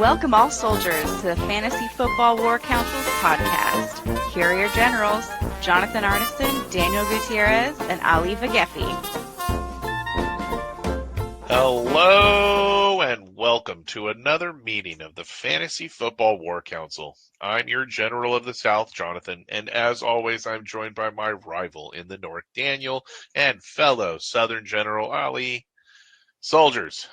Welcome all soldiers to the Fantasy Football War Council's podcast. Here are your generals, Jonathan Arneson, Daniel Gutierrez, and Ali Vagefi. Hello and welcome to another meeting of the Fantasy Football War Council. I'm your General of the South, Jonathan, and as always, I'm joined by my rival in the North, Daniel, and fellow Southern General Ali. Soldiers,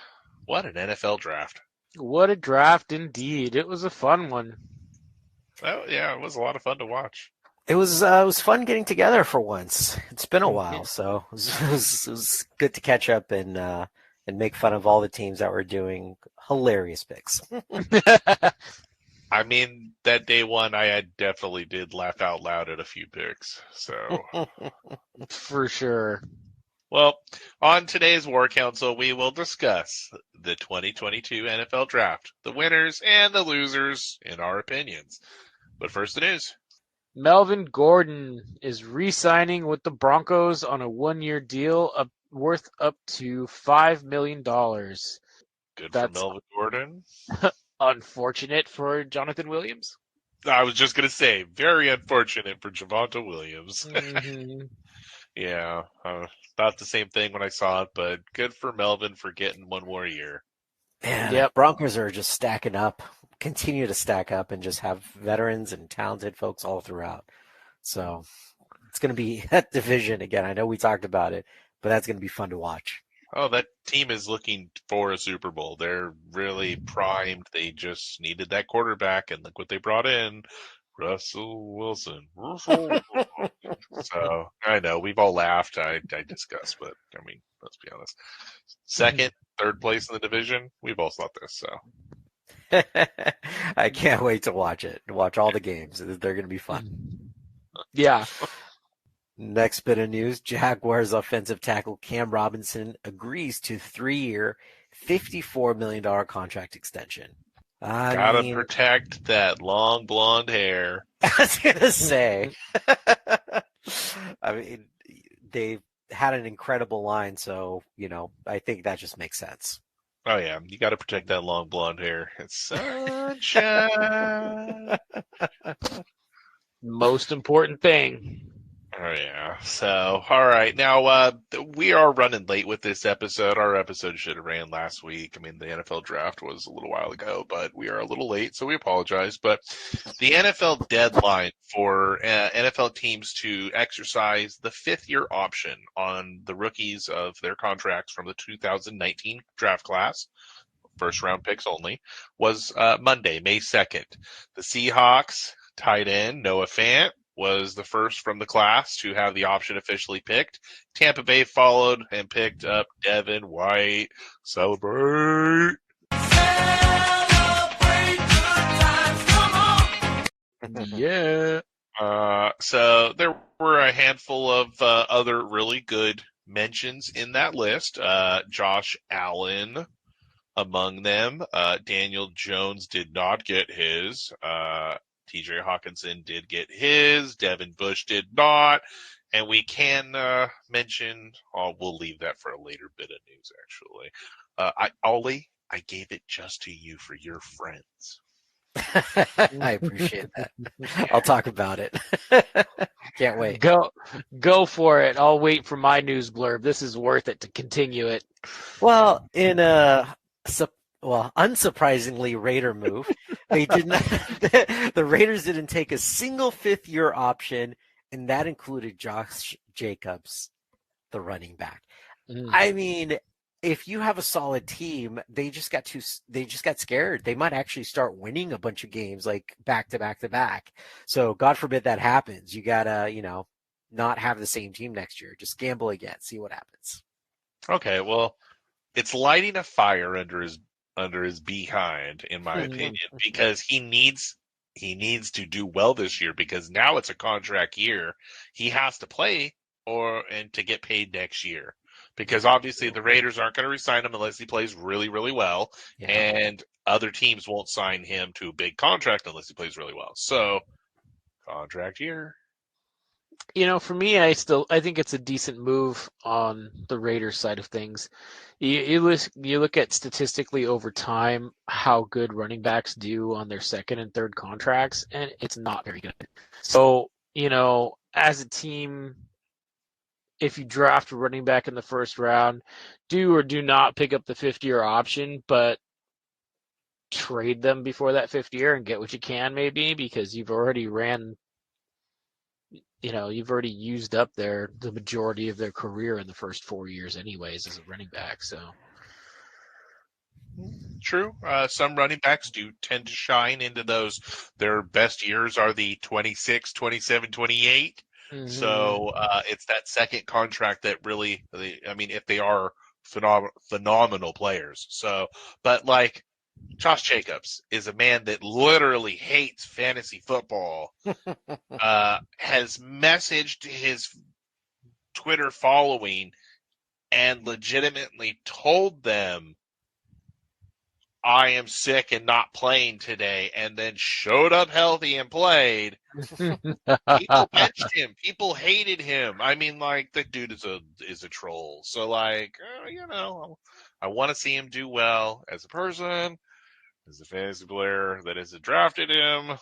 what an NFL draft. What a draft indeed. It was a fun one. Oh, yeah, it was a lot of fun to watch. It was fun getting together for once. It's been a while, so it was good to catch up and make fun of all the teams that were doing hilarious picks. I mean, that day one, I definitely did laugh out loud at a few picks. So, For sure. Well, on today's War Council, we will discuss the 2022 NFL Draft, the winners and the losers, in our opinions. But first, the news. Melvin Gordon is re-signing with the Broncos on a one-year deal worth up to $5 million. Good for Melvin Gordon. Unfortunate for Jonathan Williams. I was just going to say, very unfortunate for Javonte Williams. Mm-hmm. Yeah, thought the same thing when I saw it, but good for Melvin for getting one more year. Man, Yep. Broncos are just stacking up, continue to stack up, and just have veterans and talented folks all throughout. So it's going to be that division again. I know we talked about it, but that's going to be fun to watch. Oh, that team is looking for a Super Bowl. They're really primed. They just needed that quarterback, and look what they brought in. Russell Wilson. So, I know, we've all laughed. I discussed, but, I mean, let's be honest. Second, third place in the division, we've all thought this, so. I can't wait to watch it, watch all the games. They're going to be fun. Yeah. Next bit of news, Jaguars offensive tackle Cam Robinson agrees to 3-year, $54 million contract extension. Gotta protect that long blonde hair. I was going to say. I mean, they had an incredible line, so, I think that just makes sense. Oh, yeah, you gotta protect that long blonde hair. It's sunshine. Most important thing. Oh, yeah. So, all right. Now, we are running late with this episode. Our episode should have ran last week. I mean, the NFL draft was a little while ago, but we are a little late, so we apologize. But the NFL deadline for NFL teams to exercise the fifth-year option on the rookies of their contracts from the 2019 draft class, first-round picks only, was Monday, May 2nd. The Seahawks tight end Noah Fant was the first from the class to have the option officially picked. Tampa Bay followed and picked up Devin White. Celebrate! Celebrate good times, come on! Yeah. So there were a handful of other really good mentions in that list. Josh Allen among them. Daniel Jones did not get his. TJ Hawkinson did get his. Devin Bush did not. And we can mention, we'll leave that for a later bit of news, actually. Ollie, I gave it just to you for your friends. I appreciate that. I'll talk about it. Can't wait. Go for it. I'll wait for my news blurb. This is worth it to continue it. Well, in unsurprisingly Raider move, they did not. The Raiders didn't take a single fifth-year option, and that included Josh Jacobs, the running back. I mean, if you have a solid team, they just got scared. They might actually start winning a bunch of games like back to back to back. So God forbid that happens. You gotta, not have the same team next year. Just gamble again, see what happens. Okay, well, it's lighting a fire under his behind, in my opinion, because he needs to do well this year, because now it's a contract year. He has to play and to get paid next year, because obviously the Raiders aren't going to re-sign him unless he plays really, really well, and other teams won't sign him to a big contract unless he plays really well. So, contract year. For me, I think it's a decent move on the Raiders side of things. You look at statistically over time how good running backs do on their second and third contracts, and it's not very good. So, as a team, if you draft a running back in the first round, do or do not pick up the 5th-year option, but trade them before that 5th year and get what you can maybe, because you've already used up the majority of their career in the first 4 years anyways as a running back. So True. Some running backs do tend to shine into those. Their best years are the 26, 27, 28. So it's that second contract that really, if they are phenomenal players. So, but like Josh Jacobs is a man that literally hates fantasy football, has messaged his Twitter following and legitimately told them, I am sick and not playing today, and then showed up healthy and played. People benched him. People hated him. The dude is a troll. So, I want to see him do well as a person, as a fantasy player that has drafted him.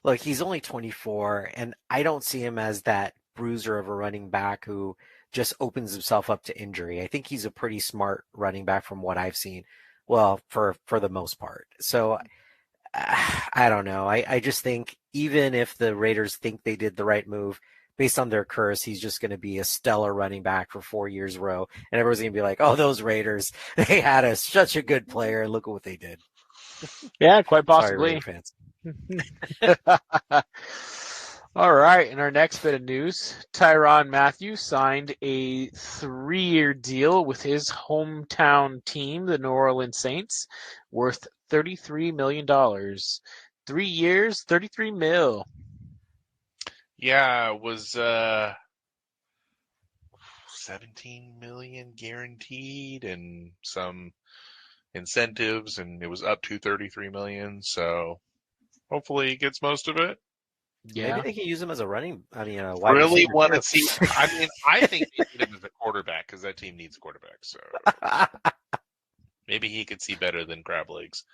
Look, he's only 24, and I don't see him as that bruiser of a running back who just opens himself up to injury. I think he's a pretty smart running back from what I've seen. Well, for the most part. So I don't know. I just think even if the Raiders think they did the right move, based on their curse, he's just going to be a stellar running back for 4 years in a row. And everyone's going to be like, oh, those Raiders, they had such a good player, and look at what they did. Yeah, quite possibly. Sorry, fans. All right, in our next bit of news, Tyrann Mathieu signed a 3-year deal with his hometown team, the New Orleans Saints, worth $33 million. 3 years, $33 million. Yeah, it was 17 million guaranteed and some incentives, and it was up to 33 million. So hopefully he gets most of it. Yeah. Maybe they can use him as a wide really want to see. I think they need him as a quarterback because that team needs a quarterback. So maybe he could see better than crab legs.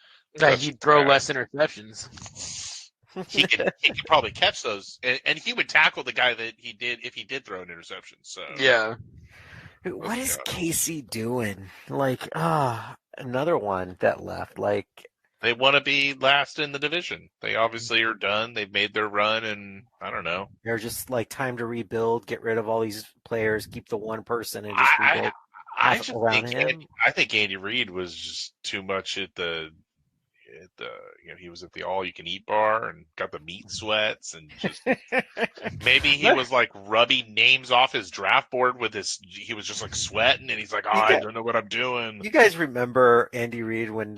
He'd throw less interceptions. He could probably catch those, and he would tackle the guy that he did if he did throw an interception. So yeah. What is Casey doing? Another one that left. They want to be last in the division. They obviously are done. They've made their run, and I don't know. They're just time to rebuild, get rid of all these players, keep the one person, and just rebuild around him. I think Andy Reid was just too much at the he was at the all-you-can-eat bar and got the meat sweats, and just maybe he was rubbing names off his draft board with he was just sweating, and he's like, I don't know what I'm doing. You guys remember Andy Reid when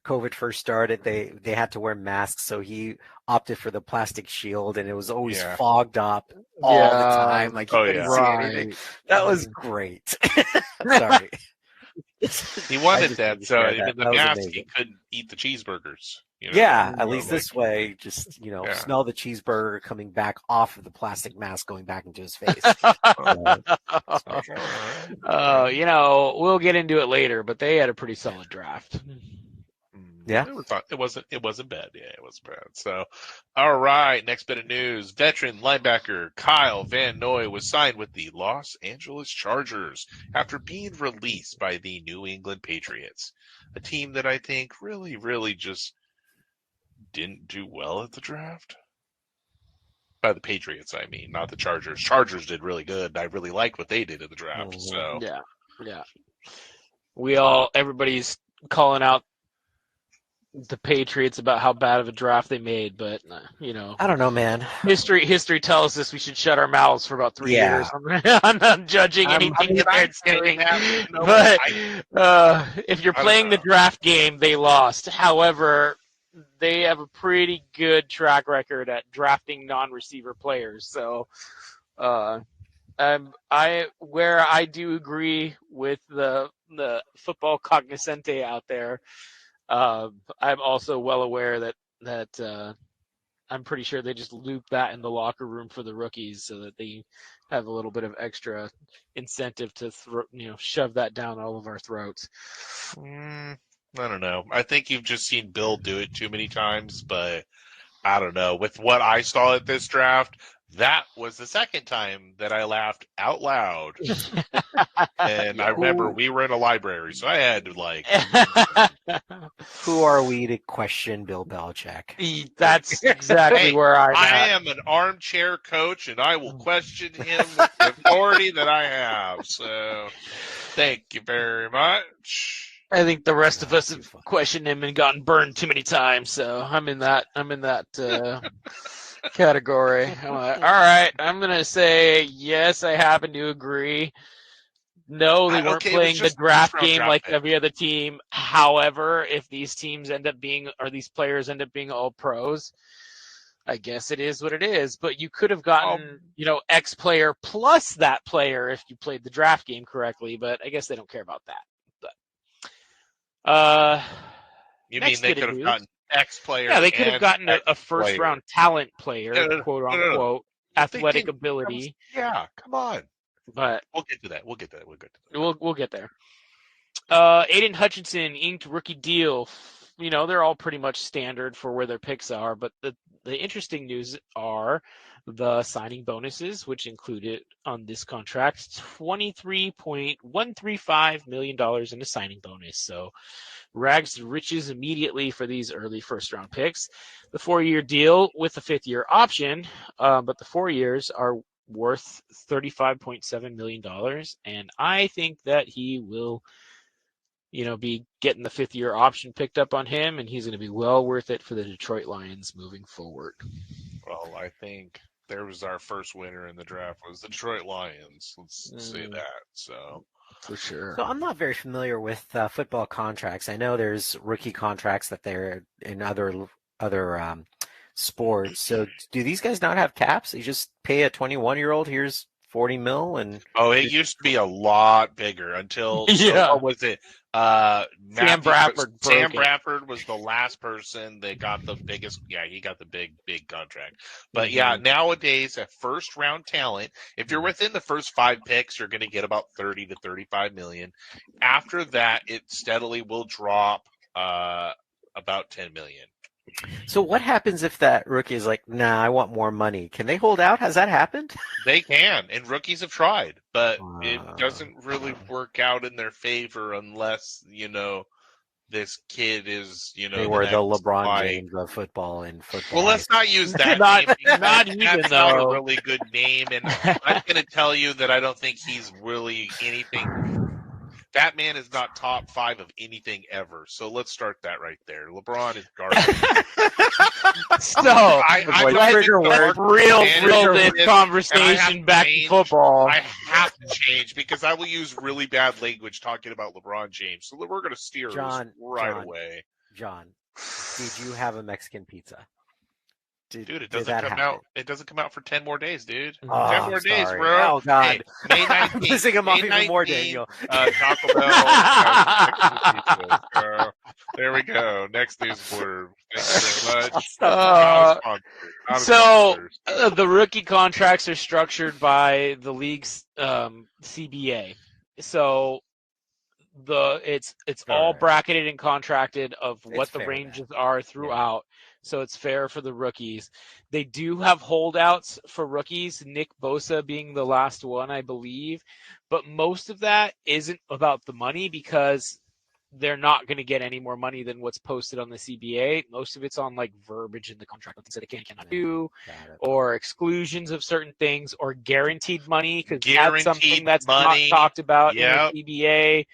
COVID first started? They had to wear masks, so he opted for the plastic shield, and it was always fogged up all the time. He couldn't see anything. That was great. Sorry. He wanted that, so the mask amazing. He couldn't eat the cheeseburgers. At least this way, just smell the cheeseburger coming back off of the plastic mask, going back into his face. We'll get into it later, but they had a pretty solid draft. Yeah, it wasn't bad. Yeah, it wasn't bad. So, all right, next bit of news: veteran linebacker Kyle Van Noy was signed with the Los Angeles Chargers after being released by the New England Patriots, a team that I think really, really just didn't do well at the draft. By the Patriots, I mean, not the Chargers. Chargers did really good. I really liked what they did at the draft. Mm-hmm. So yeah. Everybody's calling out the Patriots about how bad of a draft they made, but I don't know, man. History tells us we should shut our mouths for about 3 years. I'm not judging anything that they're doing, but if you're playing the draft game, they lost. However, they have a pretty good track record at drafting non-receiver players. So, where I do agree with the football cognoscente out there. I'm also well aware that I'm pretty sure they just loop that in the locker room for the rookies so that they have a little bit of extra incentive to shove that down all of our throats. I don't know. I think you've just seen Bill do it too many times, but I don't know. With what I saw at this draft, that was the second time that I laughed out loud. And I remember we were in a library, so I had to Who are we to question Bill Belichick? That's exactly Hey, where I am an armchair coach, and I will question him with the authority that I have. So, thank you very much. I think the rest of us have questioned him and gotten burned too many times, so I'm in that category. I'm like, all right, I'm gonna say yes. I happen to agree. No, they weren't playing the draft game like every other team. However, if these teams end up being, or these players end up being all pros, I guess it is what it is. But you could have gotten, X player plus that player if you played the draft game correctly. But I guess they don't care about that. You mean they could have gotten X player? Yeah, they could have gotten a first player. round talent player, quote unquote, athletic ability. Yeah, come on. But we'll get to that. We'll get there. Aiden Hutchinson inked rookie deal. They're all pretty much standard for where their picks are. But the interesting news are the signing bonuses, which included on this contract $23.135 million in a signing bonus. So rags to riches immediately for these early first-round picks. The 4-year deal with a 5th-year option, but the 4 years are worth $35.7 million, and I think that he will be getting the 5th-year option picked up on him, and he's going to be well worth it for the Detroit Lions moving forward. Well, I think there was our first winner in the draft was the Detroit Lions. Let's say that. So for sure. So I'm not very familiar with football contracts. I know there's rookie contracts that they're in other sports. So do these guys not have caps? You just pay a 21-year-old, here's $40 million, and it used to be a lot bigger until what was it? Sam Bradford. Sam Bradford was the last person that got the biggest. Yeah, he got the big contract. But nowadays at first round talent, if you're within the first 5 picks, you're going to get about 30 to 35 million. After that, it steadily will drop about 10 million. So what happens if that rookie is like, nah, I want more money? Can they hold out? Has that happened? They can, and rookies have tried, but it doesn't really work out in their favor unless, this kid is, they were the LeBron James of football and football. Well, let's not use that not name. That's not a really good name, and I'm going to tell you that I don't think he's really anything. That man is not top 5 of anything ever. So let's start that right there. LeBron is garbage. So, let's real conversation back to football. I have to change because I will use really bad language talking about LeBron James. So we're going to steer right away. John, did you have a Mexican pizza? Dude, it doesn't come out. It doesn't come out for 10 more days, dude. Oh, 10 more days, bro. Oh God, hey, May 19th, I'm pissing him off even more, Daniel. Taco Bell. There we go. Next news blurb. Thank you very much. The rookie contracts are structured by the league's CBA. So it's all bracketed and contracted of what the ranges are throughout. So it's fair for the rookies. They do have holdouts for rookies, Nick Bosa being the last one, I believe. But most of that isn't about the money because they're not going to get any more money than what's posted on the CBA. Most of it's on like verbiage in the contract, things that it cannot do, or exclusions of certain things, or guaranteed money because that's something that's not talked about in the CBA.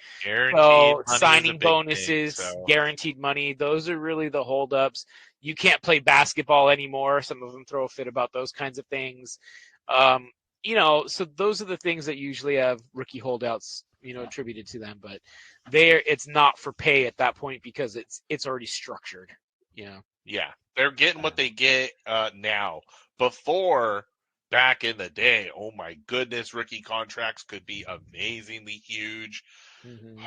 So signing bonuses, guaranteed money, those are really the holdups. You can't play basketball anymore. Some of them throw a fit about those kinds of things. So those are the things that usually have rookie holdouts, attributed to them. But it's not for pay at that point because it's already structured. Yeah, they're getting what they get now. Before, back in the day, oh my goodness, rookie contracts could be amazingly huge. Mhm.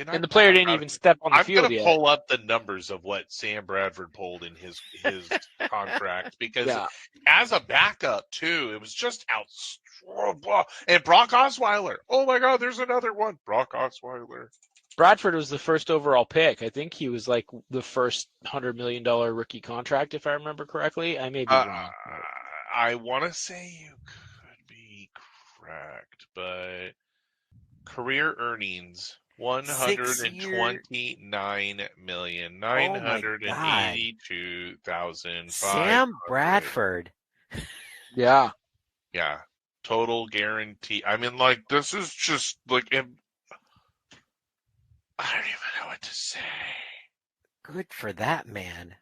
And the player didn't even step on the I'm field gonna yet. pull up the numbers of what Sam Bradford pulled in his contract because Yeah. as a backup too, it was just out. And Brock Osweiler. Oh my God, there's another one. Brock Osweiler. Bradford was the first overall pick. I think he was like the first $100 million rookie contract, if I remember correctly. I may be wrong. I want to say you could be correct, but career earnings. 129,982,500. Sam Bradford. Yeah. Yeah. Total guarantee. I mean, like, this is just like, I don't even know what to say. Good for that man.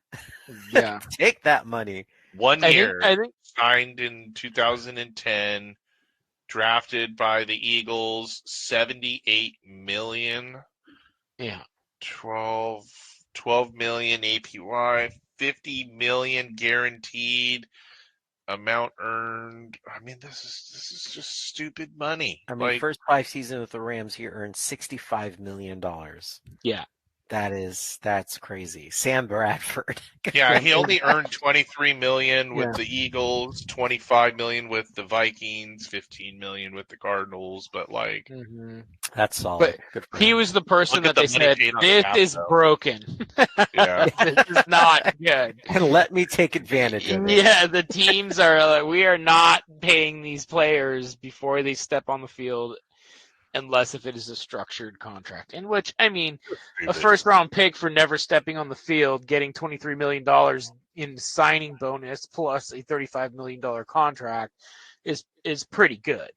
Yeah. Take that money. 1 year. I think Signed in 2010. Drafted by the Eagles, $78 million. Yeah. 12 million APY, $50 million guaranteed. Amount earned. I mean, this is just stupid money. I mean, first 5 seasons with the Rams, he earned $65 million. Yeah. That's crazy. Sam Bradford. Yeah, he only earned $23 million with the Eagles, $25 million with the Vikings, $15 million with the Cardinals. But like, that's solid. But he was the person that they said, paid on this cap, is though. broken. Yeah. This is not good. And let me take advantage of it. Yeah, the teams are like, we are not paying these players before they step on the field unless if it is a structured contract. In which, I mean, a first-round pick for never stepping on the field, getting $23 million in signing bonus plus a $35 million contract is pretty good.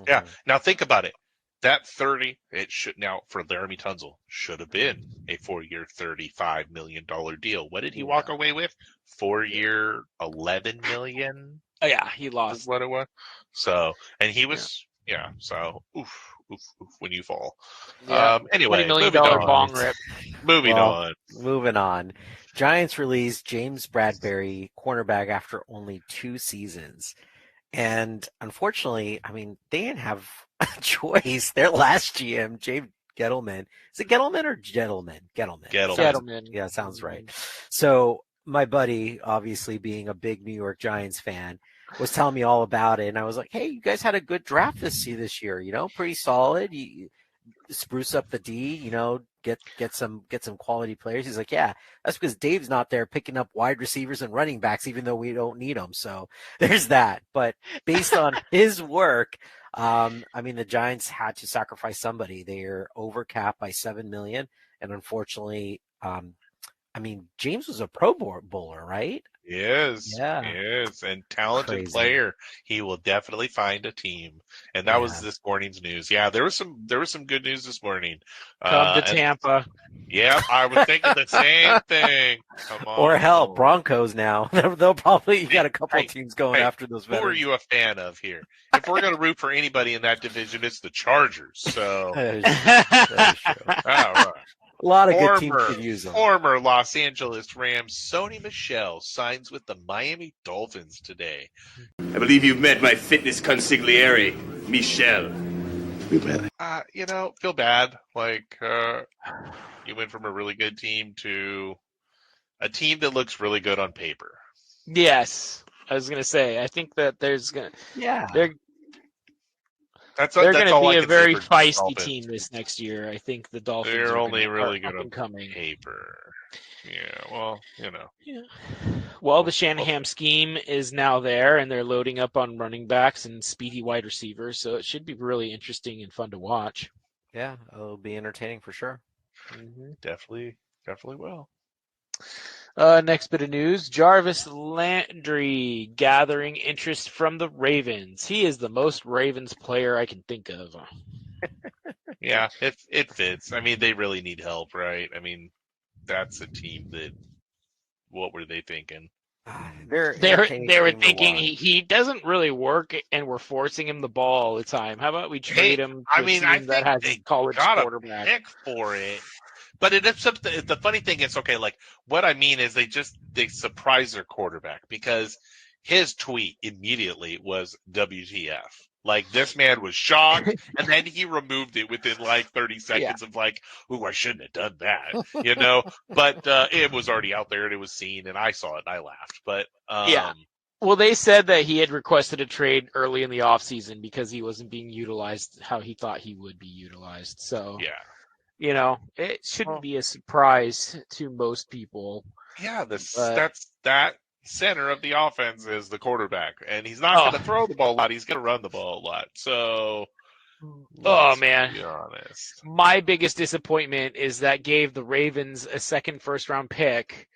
Yeah. Now think about it. That 30, it should now for Laramie Tunzel should have been a 4-year, $35 million deal. What did he walk away with? 4-year, $11 million. Oh yeah, he lost. Is what it was. So, and he was, so oof, when you fall. Yeah. Anyway, $20 million moving bong rip. Moving on. Moving on. Giants released James Bradberry, cornerback, after only 2 seasons. And unfortunately, I mean, they didn't have a choice. Their last GM, James Gettleman. Is it Gettleman or Gettleman? Gettleman. Yeah, sounds right. So my buddy, obviously being a big New York Giants fan, was telling me all about it. And I was like, hey, you guys had a good draft this year, pretty solid. You spruce up the D, get some quality players. He's like, yeah, that's because Dave's not there picking up wide receivers and running backs, even though we don't need them. So there's that. But based on his work, I mean, the Giants had to sacrifice somebody. They're overcapped by $7 million. And unfortunately, I mean, James was a Pro Bowler, right? Yes. And talented player. He will definitely find a team. And that was this morning's news. Yeah, there was some good news this morning. Come to Tampa. Yeah, I was thinking the same thing. Come on. Or hell, Broncos now. They'll probably got a couple teams going after those veterans. Who are you a fan of here? If we're going to root for anybody in that division, it's the Chargers. So that is true. All right. A lot of good teams could use them. Former Los Angeles Rams Sony Michel signs with the Miami Dolphins today. I believe you've met my fitness consigliere, Michel. Feel bad. Like, you went from a really good team to a team that looks really good on paper. Yes. I was going to say, I think that they're going to be a very feisty team this next year. I think the Dolphins They're are only really good on coming. paper. Yeah, well, Yeah. Well, the Shanahan scheme is now there, and they're loading up on running backs and speedy wide receivers, so it should be really interesting and fun to watch. Yeah, it'll be entertaining for sure. Mm-hmm. Definitely will. Next bit of news, Jarvis Landry gathering interest from the Ravens. He is the most Ravens player I can think of. Yeah, it fits. I mean, they really need help, right? I mean, that's a team that, what were they thinking? They were thinking he doesn't really work, and we're forcing him the ball all the time. How about we trade him to a team that has a college quarterback? Pick for it. But the funny thing is, okay, like what I mean is they surprise their quarterback because his tweet immediately was WTF. Like, this man was shocked, and then he removed it within like 30 seconds of like, "Ooh, I shouldn't have done that," But it was already out there and it was seen, and I saw it and I laughed. But Yeah. Well, they said that he had requested a trade early in the offseason because he wasn't being utilized how he thought he would be utilized. So, yeah, it shouldn't be a surprise to most people. yeah, that center of the offense is the quarterback, and he's not going to throw the ball a lot. He's going to run the ball a lot. So, man, be honest. My biggest disappointment is that gave the Ravens a second first-round pick,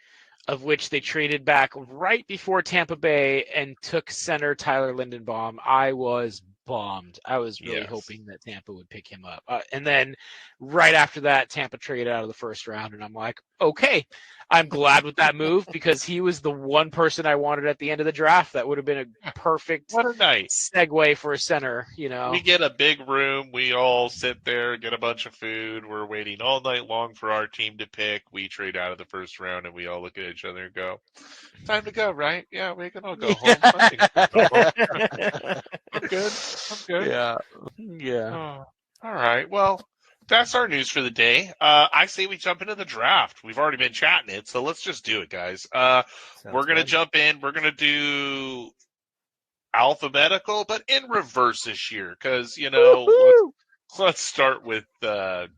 of which they traded back right before Tampa Bay and took center Tyler Lindenbaum. I was bummed. I was really hoping that Tampa would pick him up. And then right after that, Tampa traded out of the first round, and I'm like, okay, I'm glad with that move because he was the one person I wanted at the end of the draft. That would have been a perfect segue for a center, We get a big room. We all sit there, get a bunch of food. We're waiting all night long for our team to pick. We trade out of the first round, and we all look at each other and go, time to go, right? Yeah, we can all go home. I think we can go home. I'm good. Yeah. Oh, all right. Well, that's our news for the day. I say we jump into the draft. We've already been chatting it, so let's just do it, guys. We're going to jump in. We're going to do alphabetical, but in reverse this year because, let's start with, the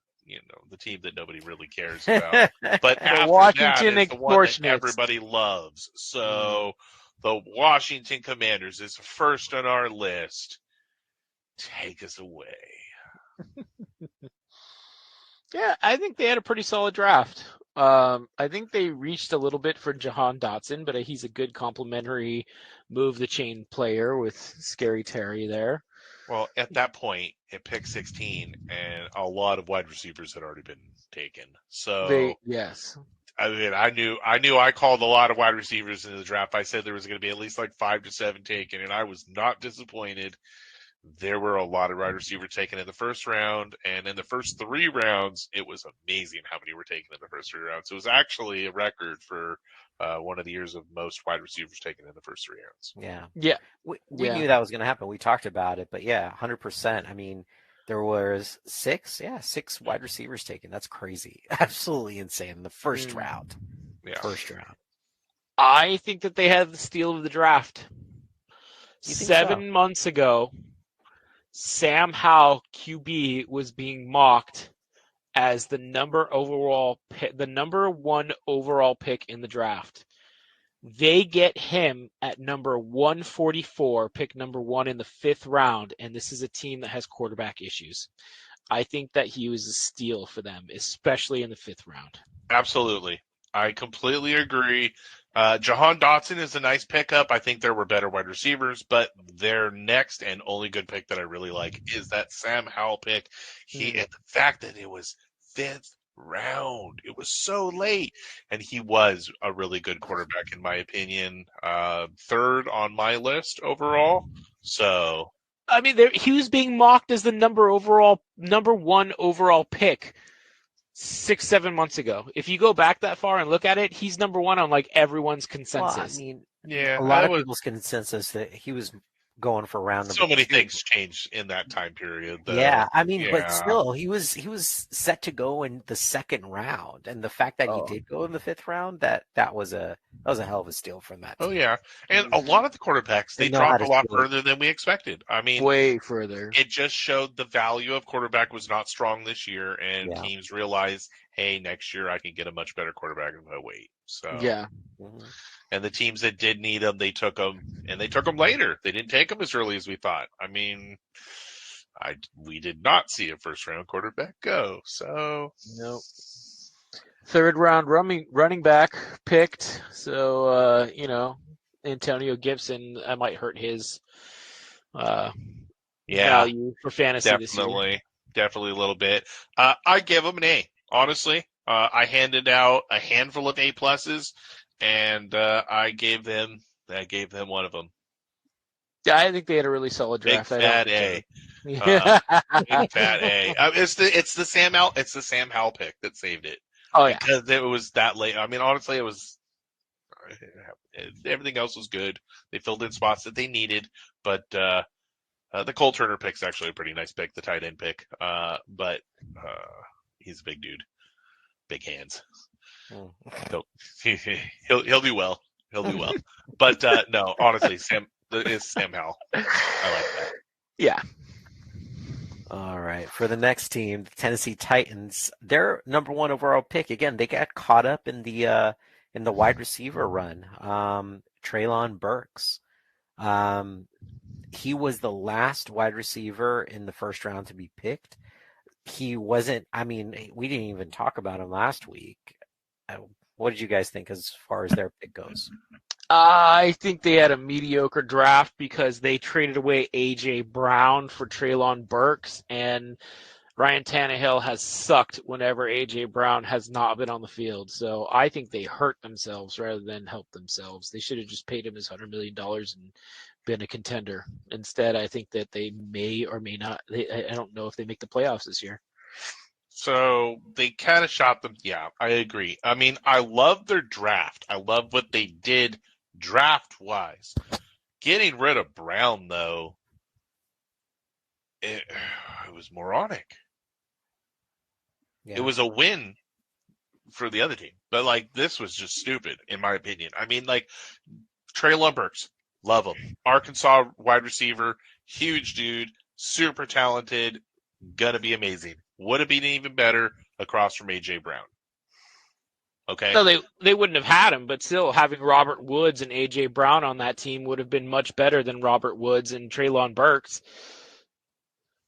team that nobody really cares about. But after Washington that is the one that everybody loves. So the Washington Commanders is first on our list. Take us away. Yeah, I think they had a pretty solid draft. I think they reached a little bit for Jahan Dotson, but he's a good complementary move the chain player with Scary Terry there. Well, at that point, at pick 16, and a lot of wide receivers had already been taken. So yes. I mean, I knew I called a lot of wide receivers in the draft. I said there was going to be at least like 5 to 7 taken, and I was not disappointed. There were a lot of wide receivers taken in the first round, and in the first 3 rounds, it was amazing how many were taken in the first 3 rounds. It was actually a record for one of the years of most wide receivers taken in the first 3 rounds. Yeah. We knew that was going to happen. We talked about it, but 100%. I mean, there was 6 wide receivers taken. That's crazy. Absolutely insane in the first round. Yeah. First round. I think that they had the steal of the draft. 7 months ago, Sam Howell, QB, was being mocked as the number 1 overall pick in the draft. They get him at number 144, pick number 1 in the 5th round, and this is a team that has quarterback issues. I think that he was a steal for them, especially in the 5th round. Absolutely. I completely agree. Jahan Dotson is a nice pickup. I think there were better wide receivers, but their next and only good pick that I really like is that Sam Howell pick. And the fact that it was 5th round, it was so late, and he was a really good quarterback in my opinion. 3rd on my list overall. So, I mean, he was being mocked as the number 1 overall pick 6-7 months ago. If you go back that far and look at it, he's number 1 on like everyone's consensus. Well, I mean, yeah, a lot of people's consensus that he was going for round number so many 2. things changed in that time period. But still, he was set to go in the 2nd round, and the fact that he did go in the 5th round, that was a hell of a steal from that team. Oh yeah, and a lot of the quarterbacks they dropped a lot further than we expected. I mean, way further. It just showed the value of quarterback was not strong this year, and teams realized, hey, next year I can get a much better quarterback if I wait. So and the teams that did need them, they took them, and they took them later. They didn't take them as early as we thought. I mean, we did not see a first-round quarterback go. So nope. 3rd round running back picked. So Antonio Gibson, I might hurt his value for fantasy this year. Definitely a little bit. I give him an A. Honestly, I handed out a handful of A+, and I gave them one of them. Yeah, I think they had a really solid draft. Big fat A. Big fat A. It's the Sam Howell pick that saved it. Oh yeah, because it was that late. I mean, honestly, it was. Everything else was good. They filled in spots that they needed, but The Cole Turner pick's actually a pretty nice pick, the tight end pick. But he's a big dude, big hands. He'll do well. He'll do well. But no, honestly, Sam Howell. I like that. Yeah. All right. For the next team, the Tennessee Titans, their number 1 overall pick. Again, they got caught up in the wide receiver run. Treylon Burks. He was the last wide receiver in the first round to be picked. He wasn't. I mean, we didn't even talk about him last week. What did you guys think as far as their pick goes? I think they had a mediocre draft because they traded away A.J. Brown for Treylon Burks, and Ryan Tannehill has sucked whenever A.J. Brown has not been on the field. So I think they hurt themselves rather than help themselves. They should have just paid him his $100 million and been a contender. Instead, I think that they may or may not. I don't know if they make the playoffs this year. So they kind of shot them. Yeah, I agree. I mean, I love their draft. I love what they did draft-wise. Getting rid of Brown, though, it was moronic. Yeah. It was a win for the other team. But, like, this was just stupid, in my opinion. I mean, like, Treylon Burks, love him. Arkansas wide receiver, huge dude, super talented, gonna be amazing. Would have been even better across from A.J. Brown. Okay. No, they wouldn't have had him, but still having Robert Woods and A.J. Brown on that team would have been much better than Robert Woods and Treylon Burks.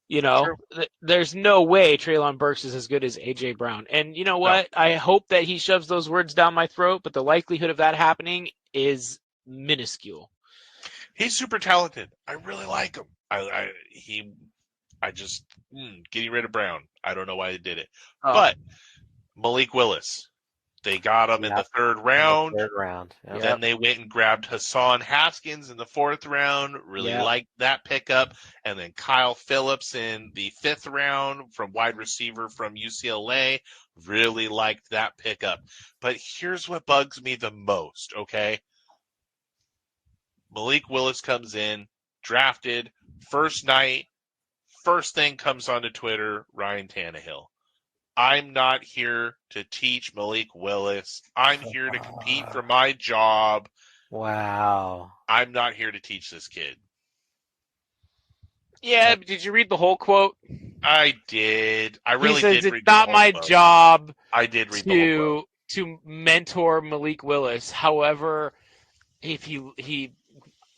You know, there's no way Treylon Burks is as good as A.J. Brown. And you know what? No. I hope that he shoves those words down my throat, but the likelihood of that happening is minuscule. He's super talented. I really like him. Getting rid of Brown. I don't know why they did it. Oh. But Malik Willis, they got him in the third round. Yep. Then they went and grabbed Hassan Haskins in the 4th round. Really liked that pickup. And then Kyle Phillips in the 5th round from wide receiver from UCLA. Really liked that pickup. But here's what bugs me the most, okay? Malik Willis comes in, drafted, first night. First thing comes onto Twitter, Ryan Tannehill. I'm not here to teach Malik Willis. I'm here to compete for my job. Wow. I'm not here to teach this kid. Yeah, but did you read the whole quote? I did. I really he says, did read it's not my job I did read the whole quote. To mentor Malik Willis. However, if he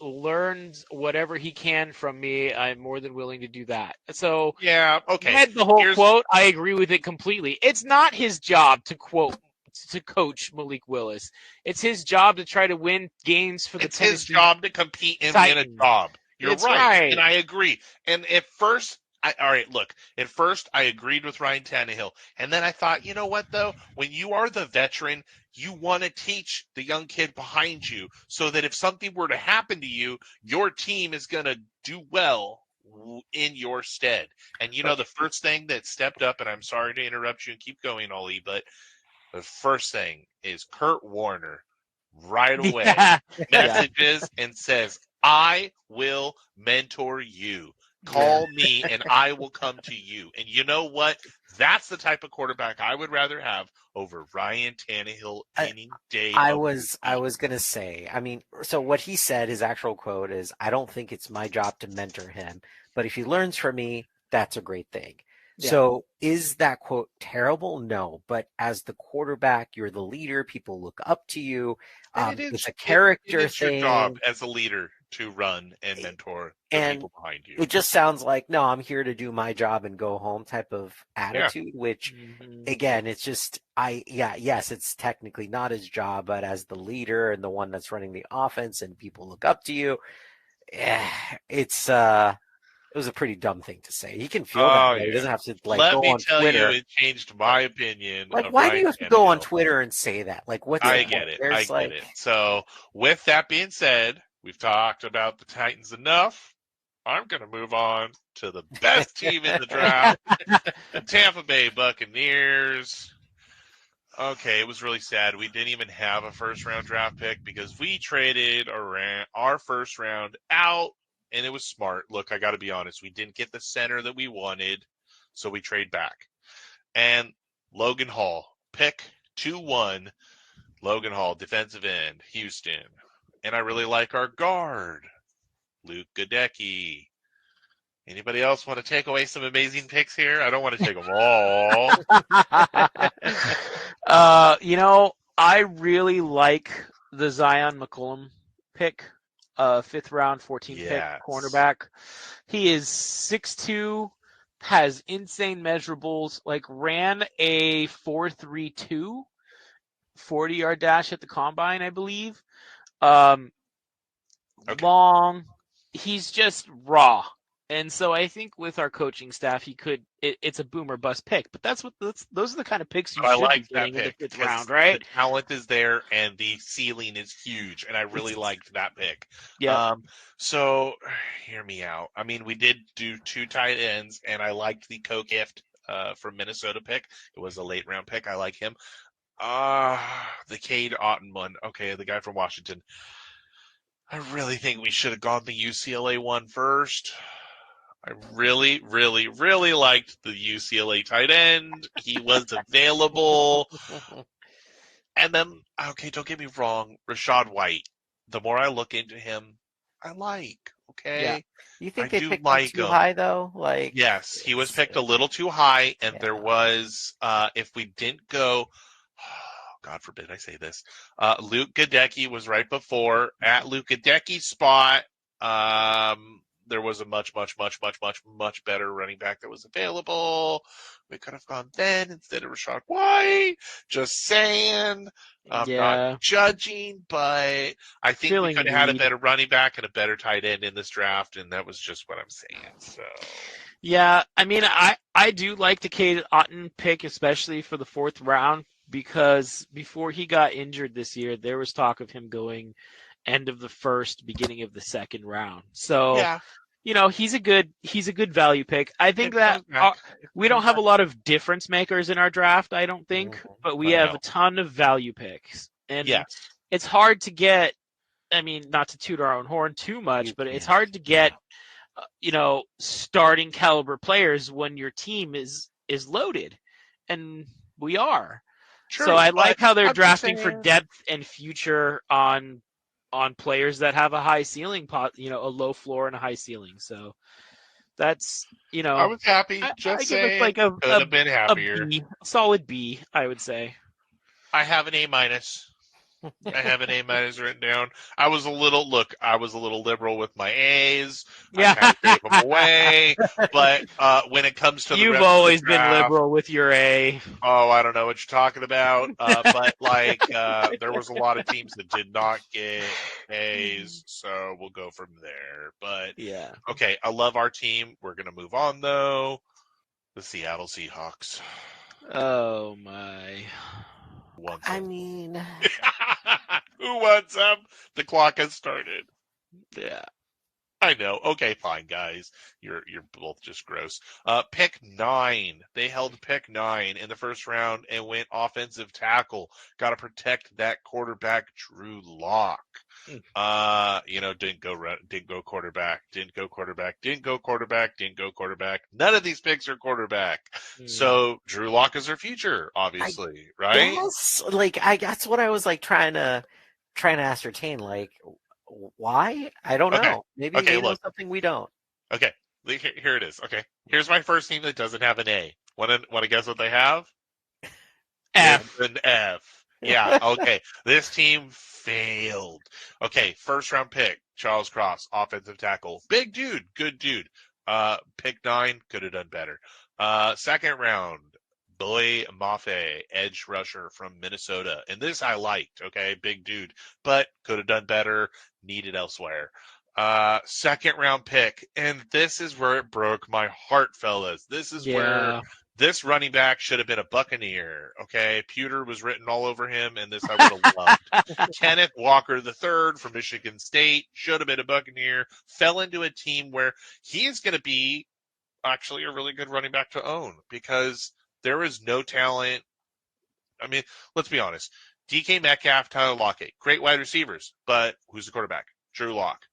learns whatever he can from me, I'm more than willing to do that. So yeah, okay. Read the whole quote. I agree with it completely. It's not his job to coach Malik Willis. It's his job to try to win games for the Tennessee. It's his job to compete and win a job. You're right, and I agree. And at first, I agreed with Ryan Tannehill, and then I thought, you know what though? When you are the veteran, you want to teach the young kid behind you so that if something were to happen to you, your team is going to do well in your stead. And, you know, the first thing that stepped up, and I'm sorry to interrupt you and keep going, Ollie, but the first thing is Kurt Warner right away messages and says, I will mentor you. Call me and I will come to you. And you know what? That's the type of quarterback I would rather have over Ryan Tannehill any day. I was going to say, I mean, so what he said, his actual quote is, I don't think it's my job to mentor him, but if he learns from me, that's a great thing. Yeah. So is that quote terrible? No, but as the quarterback, you're the leader. People look up to you. It's a character thing. Your job as a leader to run and mentor the people behind you. It just sounds like, no, I'm here to do my job and go home type of attitude, which again, it's just, yes, it's technically not his job, but as the leader and the one that's running the offense and people look up to you, it was a pretty dumb thing to say. He can feel that way. He doesn't have to go on Twitter. Let me tell you, it changed my opinion. Like, why do you have to go on Twitter and say that? Like, what's I get it. I get it. So, with that being said, we've talked about the Titans enough. I'm going to move on to the best team in the draft, the Tampa Bay Buccaneers. Okay, it was really sad. We didn't even have a first-round draft pick because we traded our first round out and it was smart. Look, I got to be honest. We didn't get the center that we wanted, so we trade back. And Logan Hall, pick 2-1, Logan Hall, defensive end, Houston. And I really like our guard, Luke Gadecki. Anybody else want to take away some amazing picks here? I don't want to take them all. I really like the Zion McCollum pick, 5th round, 14th pick, cornerback. He is 6'2", has insane measurables, ran a 4.32 40-yard dash at the combine, I believe. Long. He's just raw. And so I think with our coaching staff, it's a boom or bust pick. But those are the kind of picks you should be getting in the 5th round, right? The talent is there and the ceiling is huge, and I really liked that pick. Yeah. So hear me out. I mean, we did do 2 tight ends, and I liked the Kokift from Minnesota pick. It was a late round pick. I like him. The Cade Otton one. Okay, the guy from Washington. I really think we should have gone the UCLA one first. I really, really, really liked the UCLA tight end. He was available. And then, okay, don't get me wrong, Rachaad White. The more I look into him, I like. Okay. Yeah. You think I they do picked like him too him. high though? Yes, he was picked a little too high, and there was, if we didn't go, God forbid I say this, Luke Gadecki was right before. At Luke Gadecki's spot, there was a much, much, much, much, much, much better running back that was available. We could have gone then instead of Rachaad White. Just saying. I'm not judging, but I think we could have had a better running back and a better tight end in this draft, and that was just what I'm saying. So. Yeah, I mean, I do like the Cade Otton pick, especially for the 4th round, because before he got injured this year, there was talk of him going end of the 1st, beginning of the 2nd round. So, yeah. He's a good value pick. I think that we don't have a lot of difference makers in our draft, I don't think, but we have a ton of value picks. And it's hard to get, I mean, not to toot our own horn too much, but it's hard to get, starting caliber players when your team is loaded. And we are. True, so I like how they're drafting for depth and future on players that have a high ceiling, a low floor and a high ceiling. So that's, I was happy. I give it could have been happier. A solid B, I would say. I have an A-. I have an A- written down. I was a little liberal with my A's. Yeah. I kind of gave them away. But when it comes to You've always been liberal with your A. Oh, I don't know what you're talking about. But there was a lot of teams that did not get A's, so we'll go from there. But yeah. Okay, I love our team. We're gonna move on though. The Seattle Seahawks. Oh my. I mean, who wants them? The clock has started. Yeah, I know. Okay, fine, guys. You're both just gross. Pick 9. They held pick 9 in the 1st round and went offensive tackle. Got to protect that quarterback, Drew Lock. Didn't go quarterback. None of these picks are quarterback. So Drew Lock is our future, obviously, right? Yes, that's what I was trying to ascertain. Why? I don't know. Maybe they know something we don't. Okay, here it is. Okay, here's my first team that doesn't have an A. Want to guess what they have? F. An F. Yeah, okay. This team failed. Okay, 1st round pick, Charles Cross, offensive tackle. Big dude, good dude. Pick 9, could have done better. 2nd round, Boye Mafe, edge rusher from Minnesota. And this I liked, okay? Big dude, but could have done better, needed elsewhere. 2nd round pick, and this is where it broke my heart, fellas. This is where this running back should have been a Buccaneer, okay? Pewter was written all over him, and this I would have loved. Kenneth Walker III from Michigan State should have been a Buccaneer, fell into a team where he is going to be actually a really good running back to own because there is no talent. I mean, let's be honest. DK Metcalf, Tyler Lockett, great wide receivers, but who's the quarterback? Drew Lock.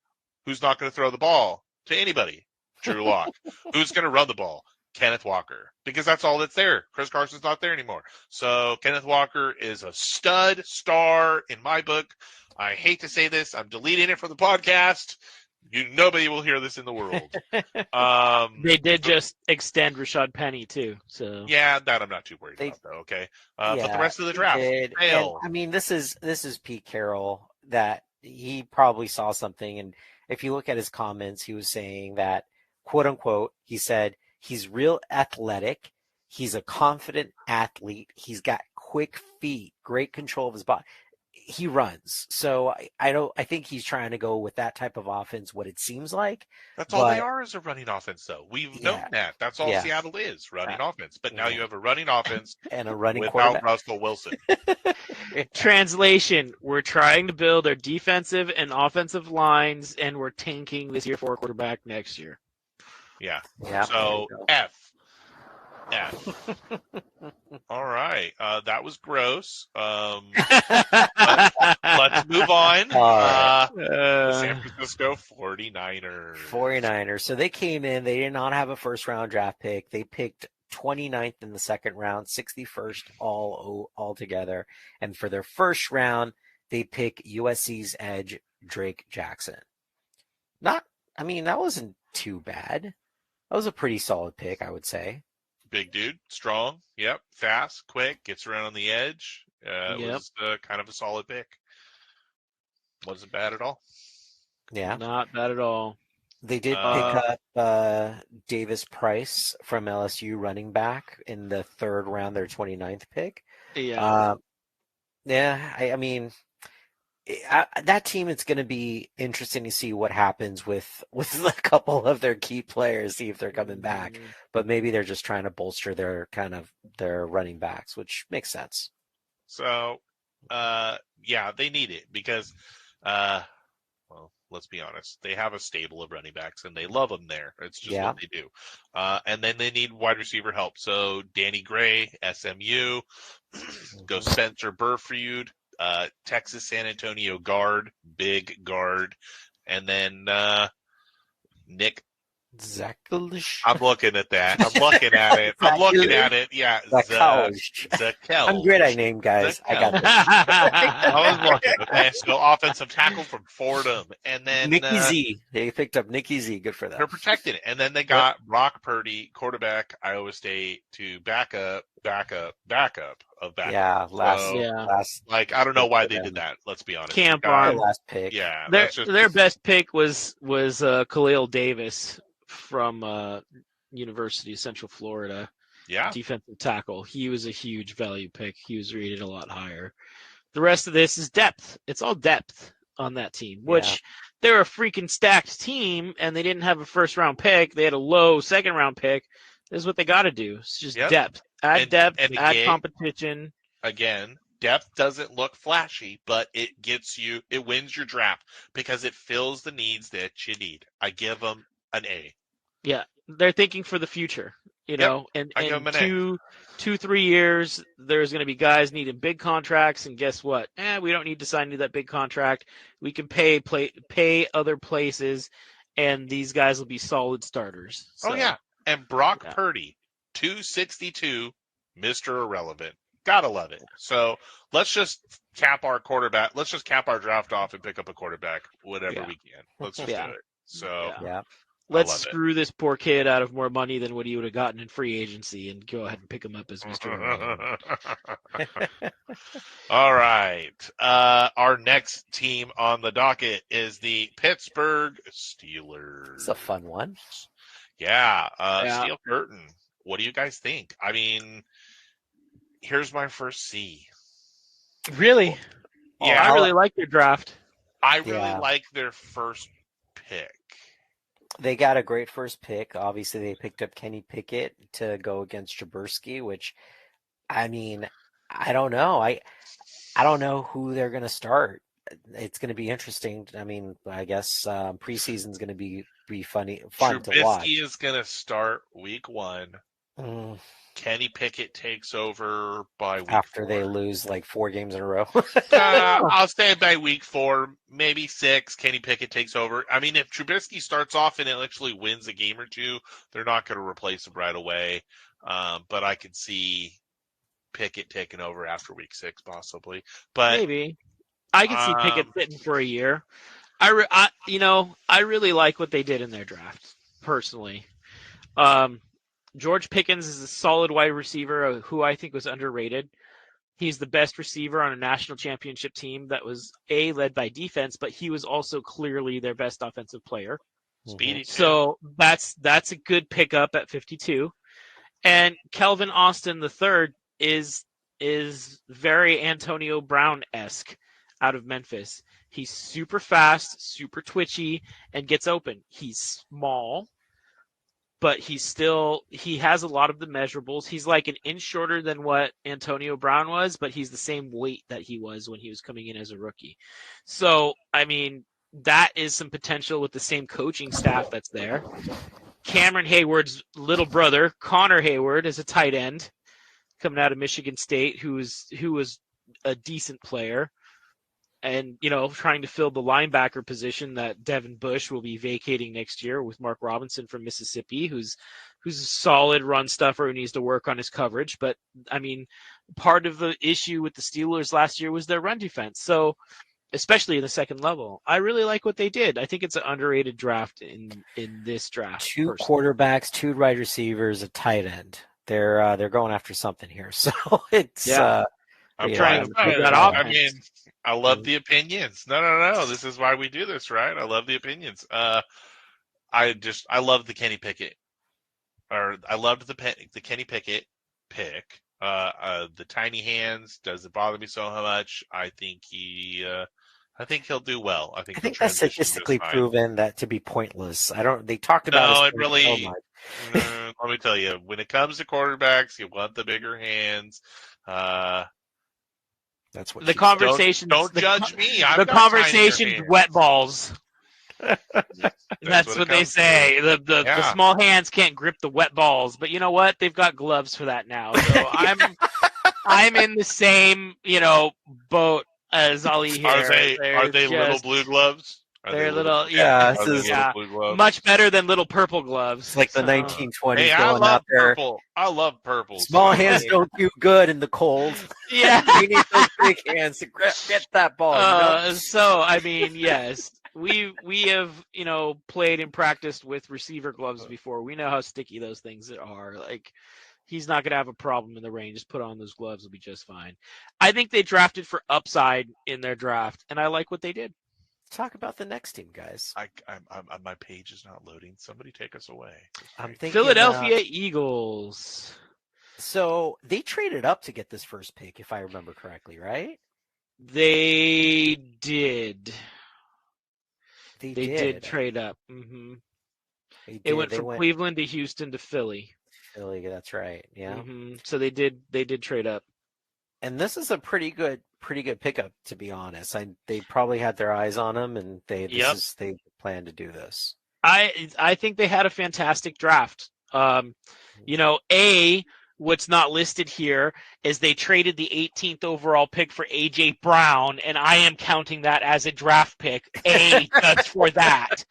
Who's not going to throw the ball? to anybody. Drew Lock. Who's going to run the ball? Kenneth Walker. Because that's all that's there. Chris Carson's not there anymore. So Kenneth Walker is a stud star in my book. I hate to say this. I'm deleting it from the podcast. Nobody will hear this in the world. They did just extend Rashad Penny too. So yeah, that I'm not too worried about though. Okay. But the rest of the draft. And, I mean, this is Pete Carroll, that he probably saw something. And if you look at his comments, he was saying that, quote unquote, he said, he's real athletic. He's a confident athlete. He's got quick feet, great control of his body. He runs. So I think he's trying to go with that type of offense, what it seems like. That's all they are, is a running offense, though. We've known that. That's all Seattle is, running offense. But now you have a running offense and a running without quarterback. Russell Wilson. Translation, we're trying to build our defensive and offensive lines, and we're tanking this year for a quarterback next year. Yeah. Yeah. So F. All right. That was gross. Let's move on. The San Francisco 49ers. 49ers. So they came in. They did not have a first-round draft pick. They picked 29th in the second round, 61st all together. And for their first round, they pick USC's edge, Drake Jackson. That wasn't too bad. That was a pretty solid pick, I would say. Big dude, strong, yep, fast, quick, gets around on the edge. It was kind of a solid pick. Wasn't bad at all. Yeah. Not bad at all. They did pick up Davis Price from LSU, running back, in the third round, their 29th pick. Yeah. I mean, that team, it's going to be interesting to see what happens with a couple of their key players, see if they're coming back. But maybe they're just trying to bolster their running backs, which makes sense. So, they need it because, let's be honest, they have a stable of running backs and they love them there. It's just what they do. And then they need wide receiver help. So Danny Gray, SMU, go Spencer Burford. Texas San Antonio guard, big guard, and then Nick Zakelish. I'm looking at that. I'm looking at it. I'm looking at it. Yeah. Zakel. I'm great at name, guys. I got this. I was looking. Okay, so offensive tackle from Fordham. And then Nicky Z. They picked up Nicky Z. Good for them. They're protecting it. And then they got Brock Purdy, quarterback, Iowa State, to backup of backup. Yeah, last. Like, I don't know why they did that. Let's be honest. Camp on. Last pick. Yeah. Their best pick was Khalil Davis from University of Central Florida. Yeah. Defensive tackle. He was a huge value pick. He was rated a lot higher. The rest of this is depth. It's all depth on that team, which they're a freaking stacked team, and they didn't have a first-round pick. They had a low second-round pick. This is what they got to do. It's just depth. Add depth, and add competition. Again, depth doesn't look flashy, but it wins your draft because it fills the needs that you need. I give them an A. Yeah, they're thinking for the future, know, and in 2-3 years, there's going to be guys needing big contracts, and guess what? We don't need to sign to that big contract. We can pay other places, and these guys will be solid starters. So, and Brock Purdy, 262, Mr. Irrelevant. Gotta love it. So let's just cap our quarterback. Let's just cap our draft off and pick up a quarterback whenever we can. Let's just do it. So let's screw this poor kid out of more money than what he would have gotten in free agency and go ahead and pick him up as Mr. Irrelevant. All right. Our next team on the docket is the Pittsburgh Steelers. It's a fun one. Yeah. Steel Curtain. What do you guys think? I mean, here's my first C. Really? Yeah. I really like their draft. I really like their first pick. They got a great first pick. Obviously, they picked up Kenny Pickett to go against Trubisky, which, I mean, I don't know. I don't know who they're going to start. It's going to be interesting. I mean, I guess preseason's going to be fun to watch. Trubisky is going to start week 1 Mm, Kenny Pickett takes over by week after 4. they lose like 4 games in a row. I'll say by week 4, maybe 6. Kenny Pickett takes over. I mean, if Trubisky starts off and actually wins a game or two, they're not going to replace him right away. But I could see Pickett taking over after week 6, possibly. But Maybe. I could see Pickett sitting for a year. I really like what they did in their draft, personally. George Pickens is a solid wide receiver who I think was underrated. He's the best receiver on a national championship team that was led by defense, but he was also clearly their best offensive player. Speedy. So that's a good pickup at 52. And Kelvin Austin III is very Antonio Brown-esque out of Memphis. He's super fast, super twitchy, and gets open. He's small, but he has a lot of the measurables. He's like an inch shorter than what Antonio Brown was, but he's the same weight that he was when he was coming in as a rookie. So, I mean, that is some potential with the same coaching staff that's there. Cameron Hayward's little brother, Connor Hayward, is a tight end coming out of Michigan State who was a decent player. And, trying to fill the linebacker position that Devin Bush will be vacating next year with Mark Robinson from Mississippi, who's a solid run stuffer who needs to work on his coverage. But, I mean, part of the issue with the Steelers last year was their run defense. So, especially in the second level, I really like what they did. I think it's an underrated draft in this draft. 2 quarterbacks, 2 wide receivers, a tight end. They're going after something here. So it's I'm trying to put that off. offense. I mean, I love the opinions. No. This is why we do this, right? I love the opinions. I love the Kenny Pickett, or I loved the Kenny Pickett pick. The tiny hands doesn't bother me so much. I think he'll do well. I think that's statistically proven that to be pointless. They talked about no, it it really. so much. Let me tell you, when it comes to quarterbacks, you want the bigger hands. That's what the conversation. Don't judge me. The conversation, wet balls. That's what they say. The small hands can't grip the wet balls, but you know what? They've got gloves for that now. So I'm in the same boat as Ali here. Are they little blue gloves? They're little, much better than little purple gloves. It's like the 1920s Hey, going out there. Purple. I love purple. Small hands don't do good in the cold. Yeah, you need those big hands to get that ball. So I mean, yes, we have played and practiced with receiver gloves before. We know how sticky those things are. Like, he's not going to have a problem in the rain. Just put on those gloves; will be just fine. I think they drafted for upside in their draft, and I like what they did. Talk about the next team, guys. My page is not loading. Somebody take us away. I'm thinking Philadelphia Eagles. So they traded up to get this first pick, if I remember correctly, right? They did. They did trade up. Mm-hmm. It went from Cleveland to Houston to Philly. Philly, that's right. Yeah. Mm-hmm. So they did trade up. And this is a pretty good pickup, to be honest. They probably had their eyes on him, and they plan to do this. I think they had a fantastic draft. What's not listed here is they traded the 18th overall pick for A.J. Brown, and I am counting that as a draft pick. Just for that.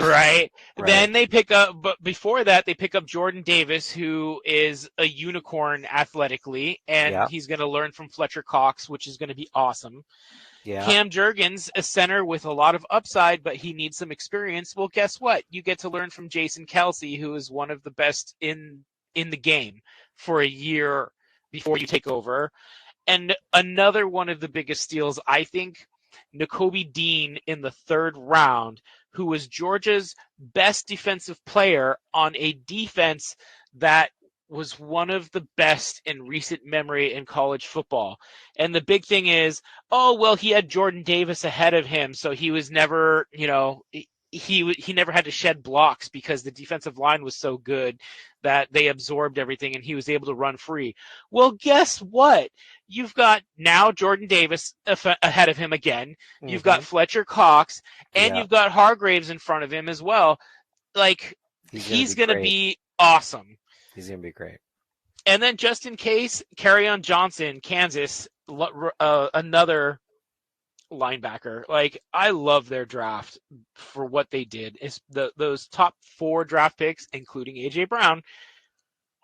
Right. Then they pick up, but before that, they pick up Jordan Davis, who is a unicorn athletically, and he's going to learn from Fletcher Cox, which is going to be awesome. Yeah. Cam Jurgens, a center with a lot of upside, but he needs some experience. Well, guess what? You get to learn from Jason Kelce, who is one of the best in the game for a year before you take over. And another one of the biggest steals, I think, Nakobe Dean in the 3rd round, who was Georgia's best defensive player on a defense that was one of the best in recent memory in college football. And the big thing is, he had Jordan Davis ahead of him, so he was never, he never had to shed blocks because the defensive line was so good that they absorbed everything and he was able to run free. Well, guess what? You've got now Jordan Davis ahead of him again. You've got Fletcher Cox, and you've got Hargraves in front of him as well. Like, he's going to be awesome. He's gonna be great. And then just in case, Kerryon Johnson, Kansas, another linebacker. Like, I love their draft for what they did. Is those top 4 draft picks, including AJ Brown,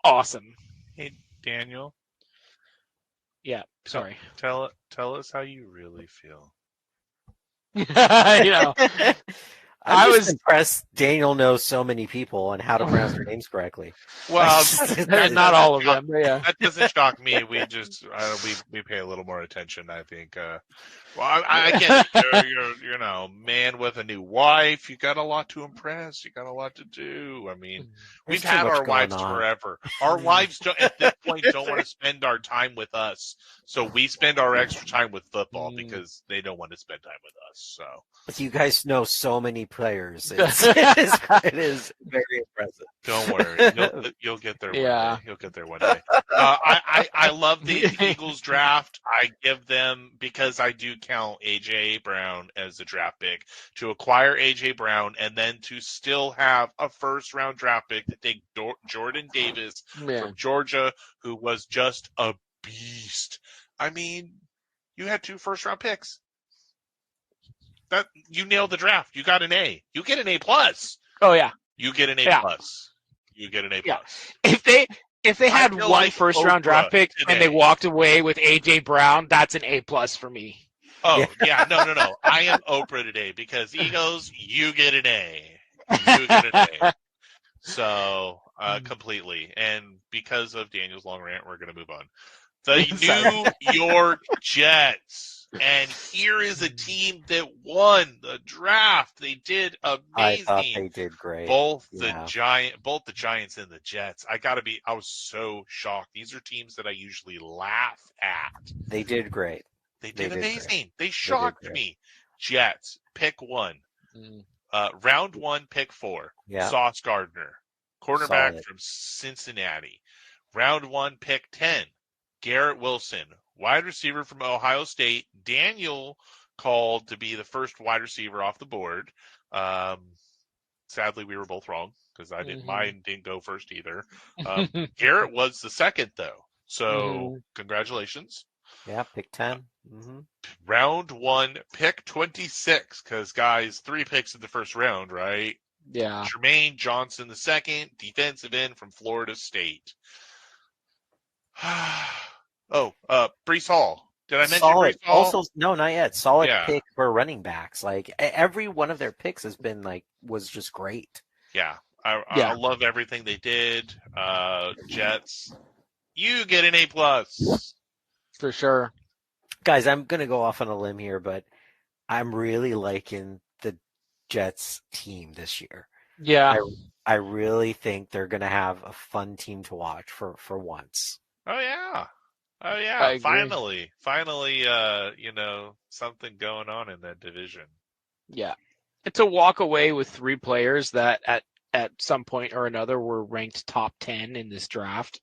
awesome. Hey, Daniel. Yeah, sorry. Tell us how you really feel. I was impressed. Daniel knows so many people and how to pronounce their names correctly. Well, not all of them. But yeah, that doesn't shock me. We just we pay a little more attention. I think. Well, I get it. You're man with a new wife. You got a lot to impress. You got a lot to do. I mean, we've had our wives forever. Our wives at this point don't want to spend our time with us, so we spend our extra time with football because they don't want to spend time with us. So you guys know so many players. It is very impressive. Don't worry, you'll get there. Yeah, you'll get there one day. I love the Eagles draft. I give them, because I do count AJ Brown as a draft pick, to acquire AJ Brown and then to still have a first-round draft pick to take Jordan Davis from Georgia, who was just a beast. I mean, you had 2 first-round picks. That you nailed the draft. You got an A. You get an A+. Oh yeah. You get an A+. You get an A+. Yeah. If they had one like first-round draft pick today, and they walked away with AJ Brown, that's an A+ for me. Oh, yeah. No. I am Oprah today because he goes, you get an A. You get an A. So, completely. And because of Daniel's long rant, we're going to move on. The New York Jets. And here is a team that won the draft. They did amazing. I thought they did great. Both the Giants and the Jets. I was so shocked. These are teams that I usually laugh at. They did great. They did amazing. They shocked me. Jets, pick 1. Round 1, pick 4. Yeah. Sauce Gardner, quarterback from Cincinnati. Round 1, pick 10. Garrett Wilson, wide receiver from Ohio State. Daniel called to be the first wide receiver off the board. Sadly, we were both wrong because mine didn't go first either. Garrett was the second, though. So congratulations. Yeah, pick 10. Mm-hmm. Round 1, pick 26, because, guys, 3 picks in the first round, right? Yeah. Jermaine Johnson, the second, defensive end from Florida State. Breece Hall. Did I mention Breece Hall? Also, no, not yet. Solid pick for running backs. Like, every one of their picks has been, was just great. Yeah. I love everything they did. Jets, you get an A+. For sure. Guys, I'm going to go off on a limb here, but I'm really liking the Jets team this year. Yeah. I really think they're going to have a fun team to watch for once. Oh, yeah. Finally, something going on in that division. Yeah. And to walk away with 3 players that at some point or another were ranked top 10 in this draft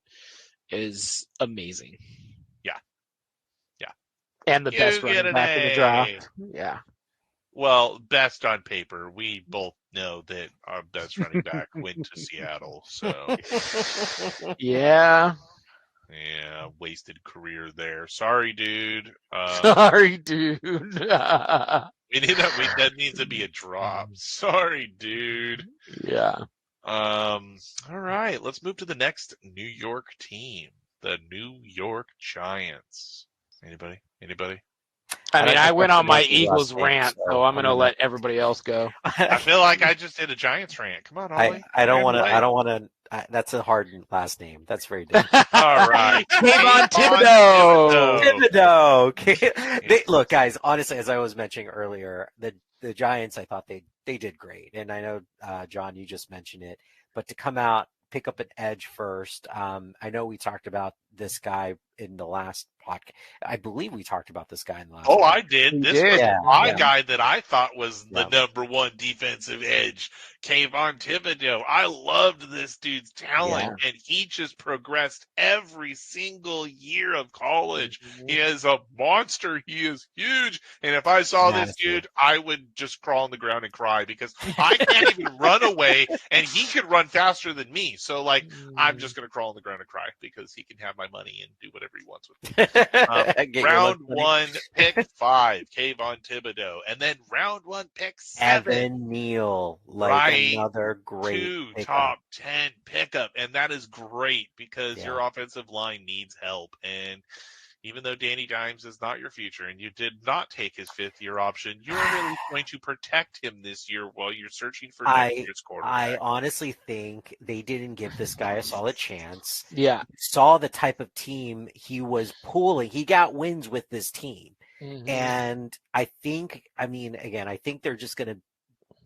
is amazing. And the best running back in the draft. Yeah. Well, best on paper. We both know that our best running back went to Seattle. So. Yeah. Yeah, wasted career there. Sorry, dude. Sorry, dude. That needs to be a drop. Sorry, dude. Yeah. All right, let's move to the next New York team, the New York Giants. Anybody? I went on my Eagles rant, so I'm going to let everybody else go. I feel like I just did a Giants rant. Come on, Ollie. I don't want to. That's a hard last name. That's very difficult. All right. Kayvon Thibodeau. Look, guys, honestly, as I was mentioning earlier, the Giants, I thought they did great. And I know, John, you just mentioned it. But to come out, pick up an edge first. I know we talked about this guy in the last podcast. I believe we talked about this guy in the last. Oh, podcast. I did. You This did. was Yeah, my yeah. guy that I thought was the Yeah. number one defensive edge, Kayvon Thibodeau. I loved this dude's talent, and he just progressed every single year of college. He is a monster. He is huge. And if I saw this Massive. dude, I would just crawl on the ground and cry because I can't even run away, and he could run faster than me. So, like, I'm just going to crawl on the ground and cry because he can have my money and do whatever he wants with it. Get your Round lunch money. 1, pick 5, Kayvon Thibodeau. And then round 1, pick 7, Evan Neal, like Right. another great 2 pickup. top 10 pickup. And that is great because Yeah. your offensive line needs help. And even though Danny Dimes is not your future and you did not take his 5th-year option, you're really going to protect him this year while you're searching for next year's I quarterback. honestly think they didn't give this guy a solid chance. Yeah. Saw the type of team he was pulling. He got wins with this team. Mhm. And I think they're just going to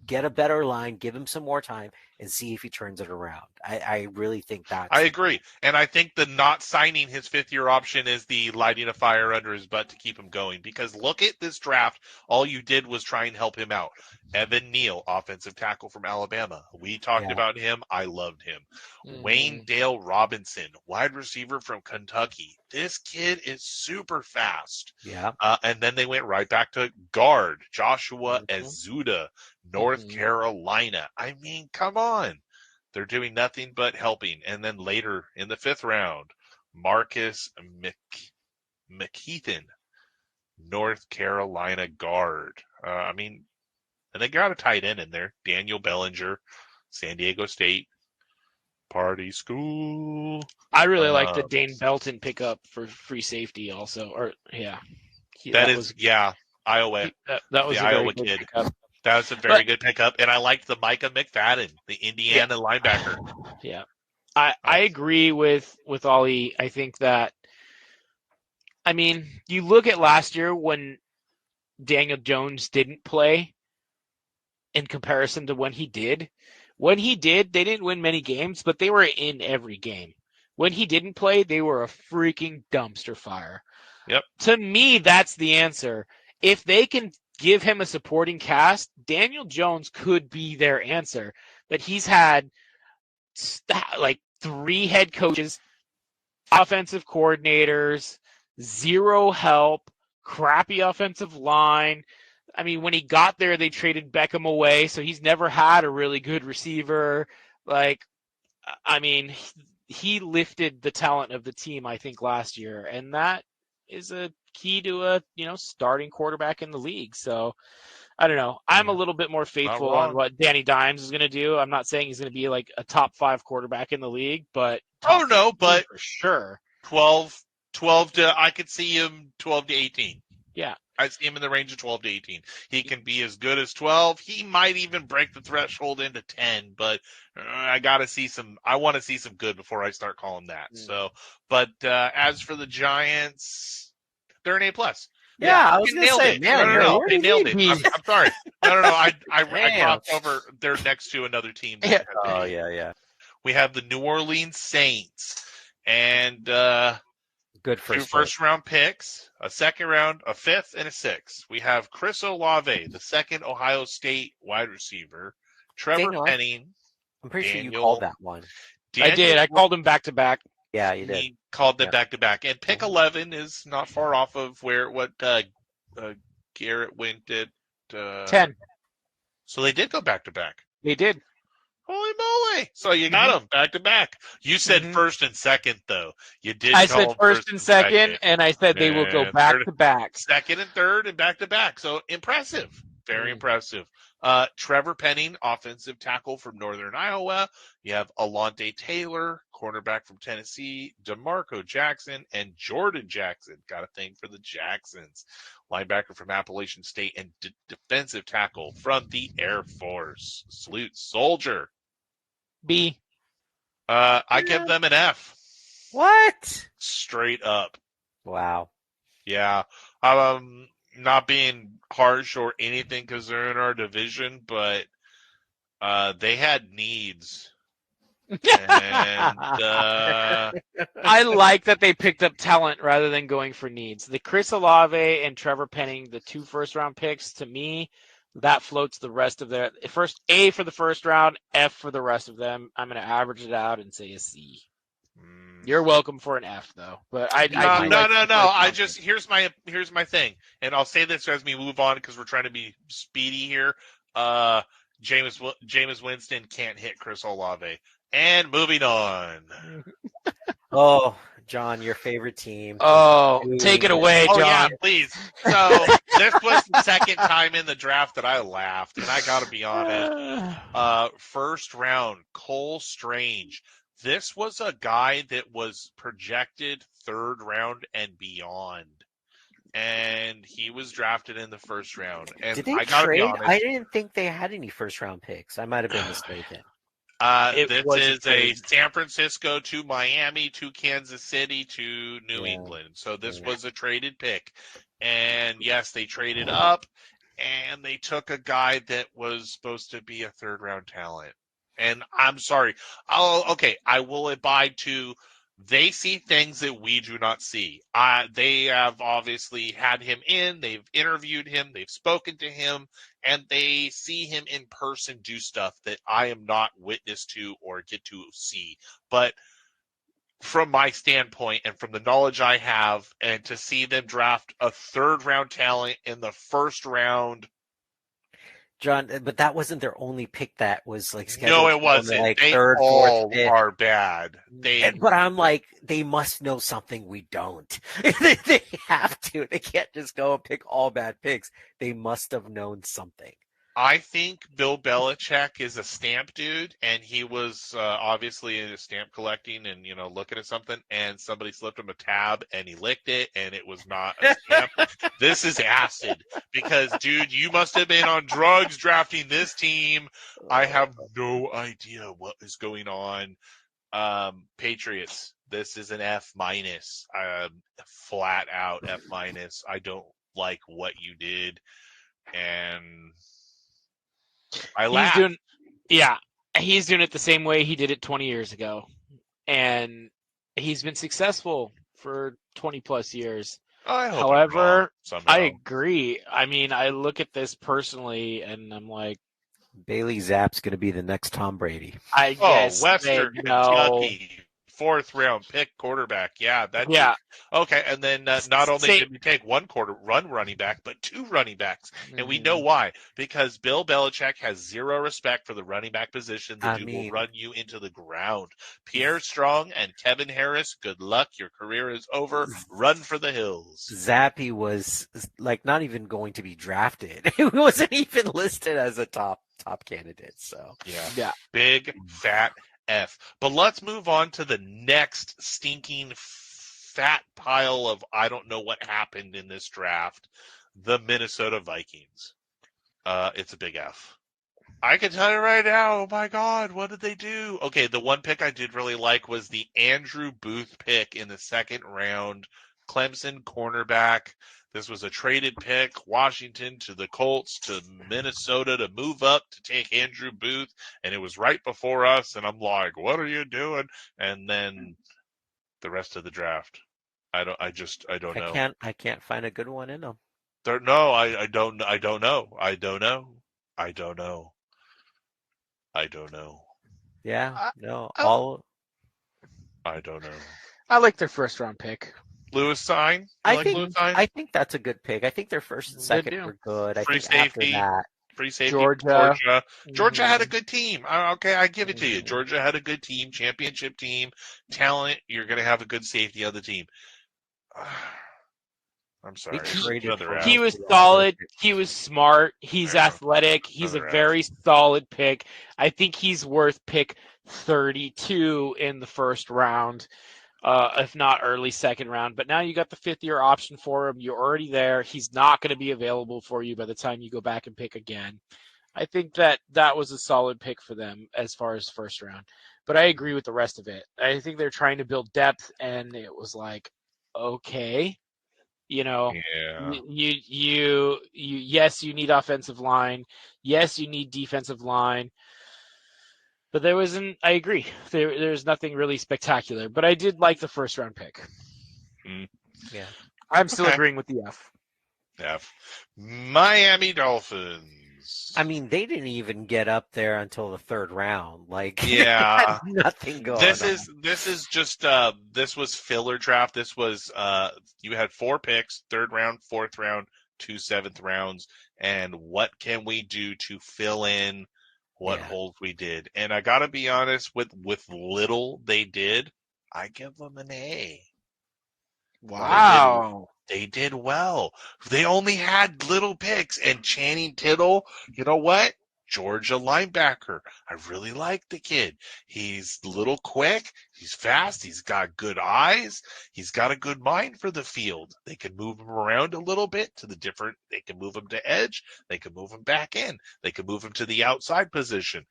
get a better line, give him some more time, and see if he turns it around. I really think that's. I agree. And I think the not signing his 5th-year option is the lighting a fire under his butt to keep him going. Because look at this draft. All you did was try and help him out. Evan Neal, offensive tackle from Alabama. We talked Yeah. about him. I loved him. Mhm. Wayne Dale Robinson, wide receiver from Kentucky. This kid is super fast. Yeah. And then they went right back to guard, Joshua Mhm. Azuda, North Mhm. Carolina. I mean, come on. They're doing nothing but helping. And then later in the 5th round, Marcus McKeithen, North Carolina guard. And they got a tight end in there, Daniel Bellinger, San Diego State. Party school. I really like the Dane Belton pickup for free safety also. Or yeah. That was Iowa. That was the a very Iowa good kid. pickup. That was a very good pickup. And I liked the Micah McFadden, the Indiana linebacker. Yeah. I agree with Ollie. I think that, I mean, you look at last year when Daniel Jones didn't play in comparison to when he did. When he did, they didn't win many games, but they were in every game. When he didn't play, they were a freaking dumpster fire. Yep. To me, that's the answer. If they can give him a supporting cast, Daniel Jones could be their answer. But he's had like 3 head coaches, offensive coordinators, 0 help, crappy offensive line. I mean, when he got there, they traded Beckham away, so he's never had a really good receiver. Like, I mean, he lifted the talent of the team, I think, last year, and that is a key to a starting quarterback in the league. So, I don't know. I'm a little bit more faithful on what Danny Dimes is going to do. I'm not saying he's going to be like a top 5 quarterback in the league, but but for sure, 12 to I could see him 12 to 18. Yeah. I see him in the range of 12 to 18. He can be as good as 12. He might even break the threshold into 10, but I want to see some good before I start calling that. So, but as for the Giants, they're an A+. Yeah, I was You going to nailed say, it. man, No, where they did nailed he it. be? I'm sorry. No. I Damn. glossed over. They're next to another team. Oh, yeah. We have the New Orleans Saints, and Good 2 first first-round picks, a second round, a 5th, and a 6th. We have Chris Olave, the 2nd Ohio State wide receiver. Trevor Daniel, Penning. I'm pretty sure you Daniel- called that one. I did. I called him back to back. Yeah, you did. He called them Yeah. back-to-back. And pick 11 is not far off of what Garrett went at. 10. So they did go back-to-back. They did. Holy moly! So you got them back to back. You said Mhm. first and second, though. You did. I call said them first and second, and I said they will go And back third- to back. second and third, and back to back. So impressive, very impressive. Trevor Penning, offensive tackle from Northern Iowa. You have Alontae Taylor, cornerback from Tennessee. DeMarco Jackson and Jordan Jackson. Got a thing for the Jacksons. Linebacker from Appalachian State and defensive tackle from the Air Force. Salute, soldier. B. I give them an F. What? Straight up. Wow. Yeah. Not being harsh or anything because they're in our division, but they had needs And I like that they picked up talent rather than going for needs. The Chris Olave and Trevor Penning, the 2 first-round picks, to me, that floats the rest of their first A for the first round, F for the rest of them. I'm going to average it out and say a C. You're welcome for an F though, but I do no. like I just here's my thing, and I'll say this as we move on because we're trying to be speedy here. Jameis Winston can't hit Chris Olave. And moving on. Oh, John, your favorite team. Oh, take it away, John. Oh, yeah, please. So this was the second time in the draft that I laughed, and I got to be honest. First round, Cole Strange. This was a guy that was projected third round and beyond. And he was drafted in the first round. And Did they I gotta trade? be honest, I didn't think they had any first round picks. I might have been mistaken. This is a San Francisco to Miami to Kansas City to New England. So this was a traded pick. And yes, they traded up and they took a guy that was supposed to be a third round talent. And I'm sorry. I will abide to they see things that we do not see. They have obviously had him in, they've interviewed him, they've spoken to him, and they see him in person do stuff that I am not witness to or get to see. But from my standpoint and from the knowledge I have, and to see them draft a third round talent in the first round. John, but that wasn't their only pick that was like scheduled. No, it wasn't. Like they third, all fourth, fifth. are bad. But I'm like, they must know something we don't. They have to. They can't just go and pick all bad picks. They must have known something. I think Bill Belichick is a stamp dude, and he was obviously into stamp collecting and, looking at something, and somebody slipped him a tab, and he licked it, and it was not a stamp. This is acid, because, dude, you must have been on drugs drafting this team. I have no idea what is going on. Patriots, this is an F-, flat out F-. I don't like what you did, and I laugh. He's doing it the same way he did it 20 years ago. And he's been successful for 20 plus years. However, I agree. I mean, I look at this personally and I'm like, Bailey Zapp's going to be the next Tom Brady. I guess Western Kentucky, fourth round pick quarterback. Okay, and then not only did we take one running back, but 2 running backs. And we know why. Because Bill Belichick has zero respect for the running back position. The dude will run you into the ground. Pierre Strong and Kevin Harris, good luck. Your career is over. Run for the hills. Zappy was like not even going to be drafted. He wasn't even listed as a top candidate. So yeah. Big fat F. But let's move on to the next stinking fat pile of I don't know what happened in this draft, the Minnesota Vikings. It's a big F. I can tell you right now, oh my God, what did they do? Okay, the one pick I did really like was the Andrew Booth pick in the second round, Clemson cornerback. This was a traded pick, Washington to the Colts to Minnesota to move up to take Andrew Booth, and it was right before us, and I'm like, what are you doing? And then the rest of the draft. I don't know. I can't find a good one in them. I don't know. Yeah, I don't know. I like their first round pick. Lewis Cine? I think that's a good pick. I think their first and second were good. I think safety. After that, Free safety. Georgia had a good team. Okay, I give it to you. Georgia had a good team, championship team, talent. You're going to have a good safety on the team. I'm sorry. He was solid. He was smart. He's athletic. He's a very solid pick. I think he's worth pick 32 in the first round. If not early second round. But now you got the 5th-year option for him. You're already there. He's not going to be available for you by the time you go back and pick again. I think that was a solid pick for them as far as first round. But I agree with the rest of it. I think they're trying to build depth, and it was like, okay, you yes, you need offensive line. Yes, you need defensive line. But there wasn't. I agree. There's nothing really spectacular. But I did like the first round pick. Yeah. I'm still Okay. agreeing with the F. F. Miami Dolphins. I mean, they didn't even get up there until the third round. Like, Yeah. they had nothing going on. This is just this was filler draft. This was you had 4 picks, 3rd round, 4th round, 2 7th rounds, and what can we do to fill in what holes we did? And I gotta be honest, with little they did, I give them an A. Wow. They did well. They only had little picks, and Channing Tittle, you know what? Georgia linebacker. I really like the kid. He's a little quick. He's fast. He's got good eyes. He's got a good mind for the field. They can move him around a little bit to the different. They can move him to edge. They can move him back in. They can move him to the outside position.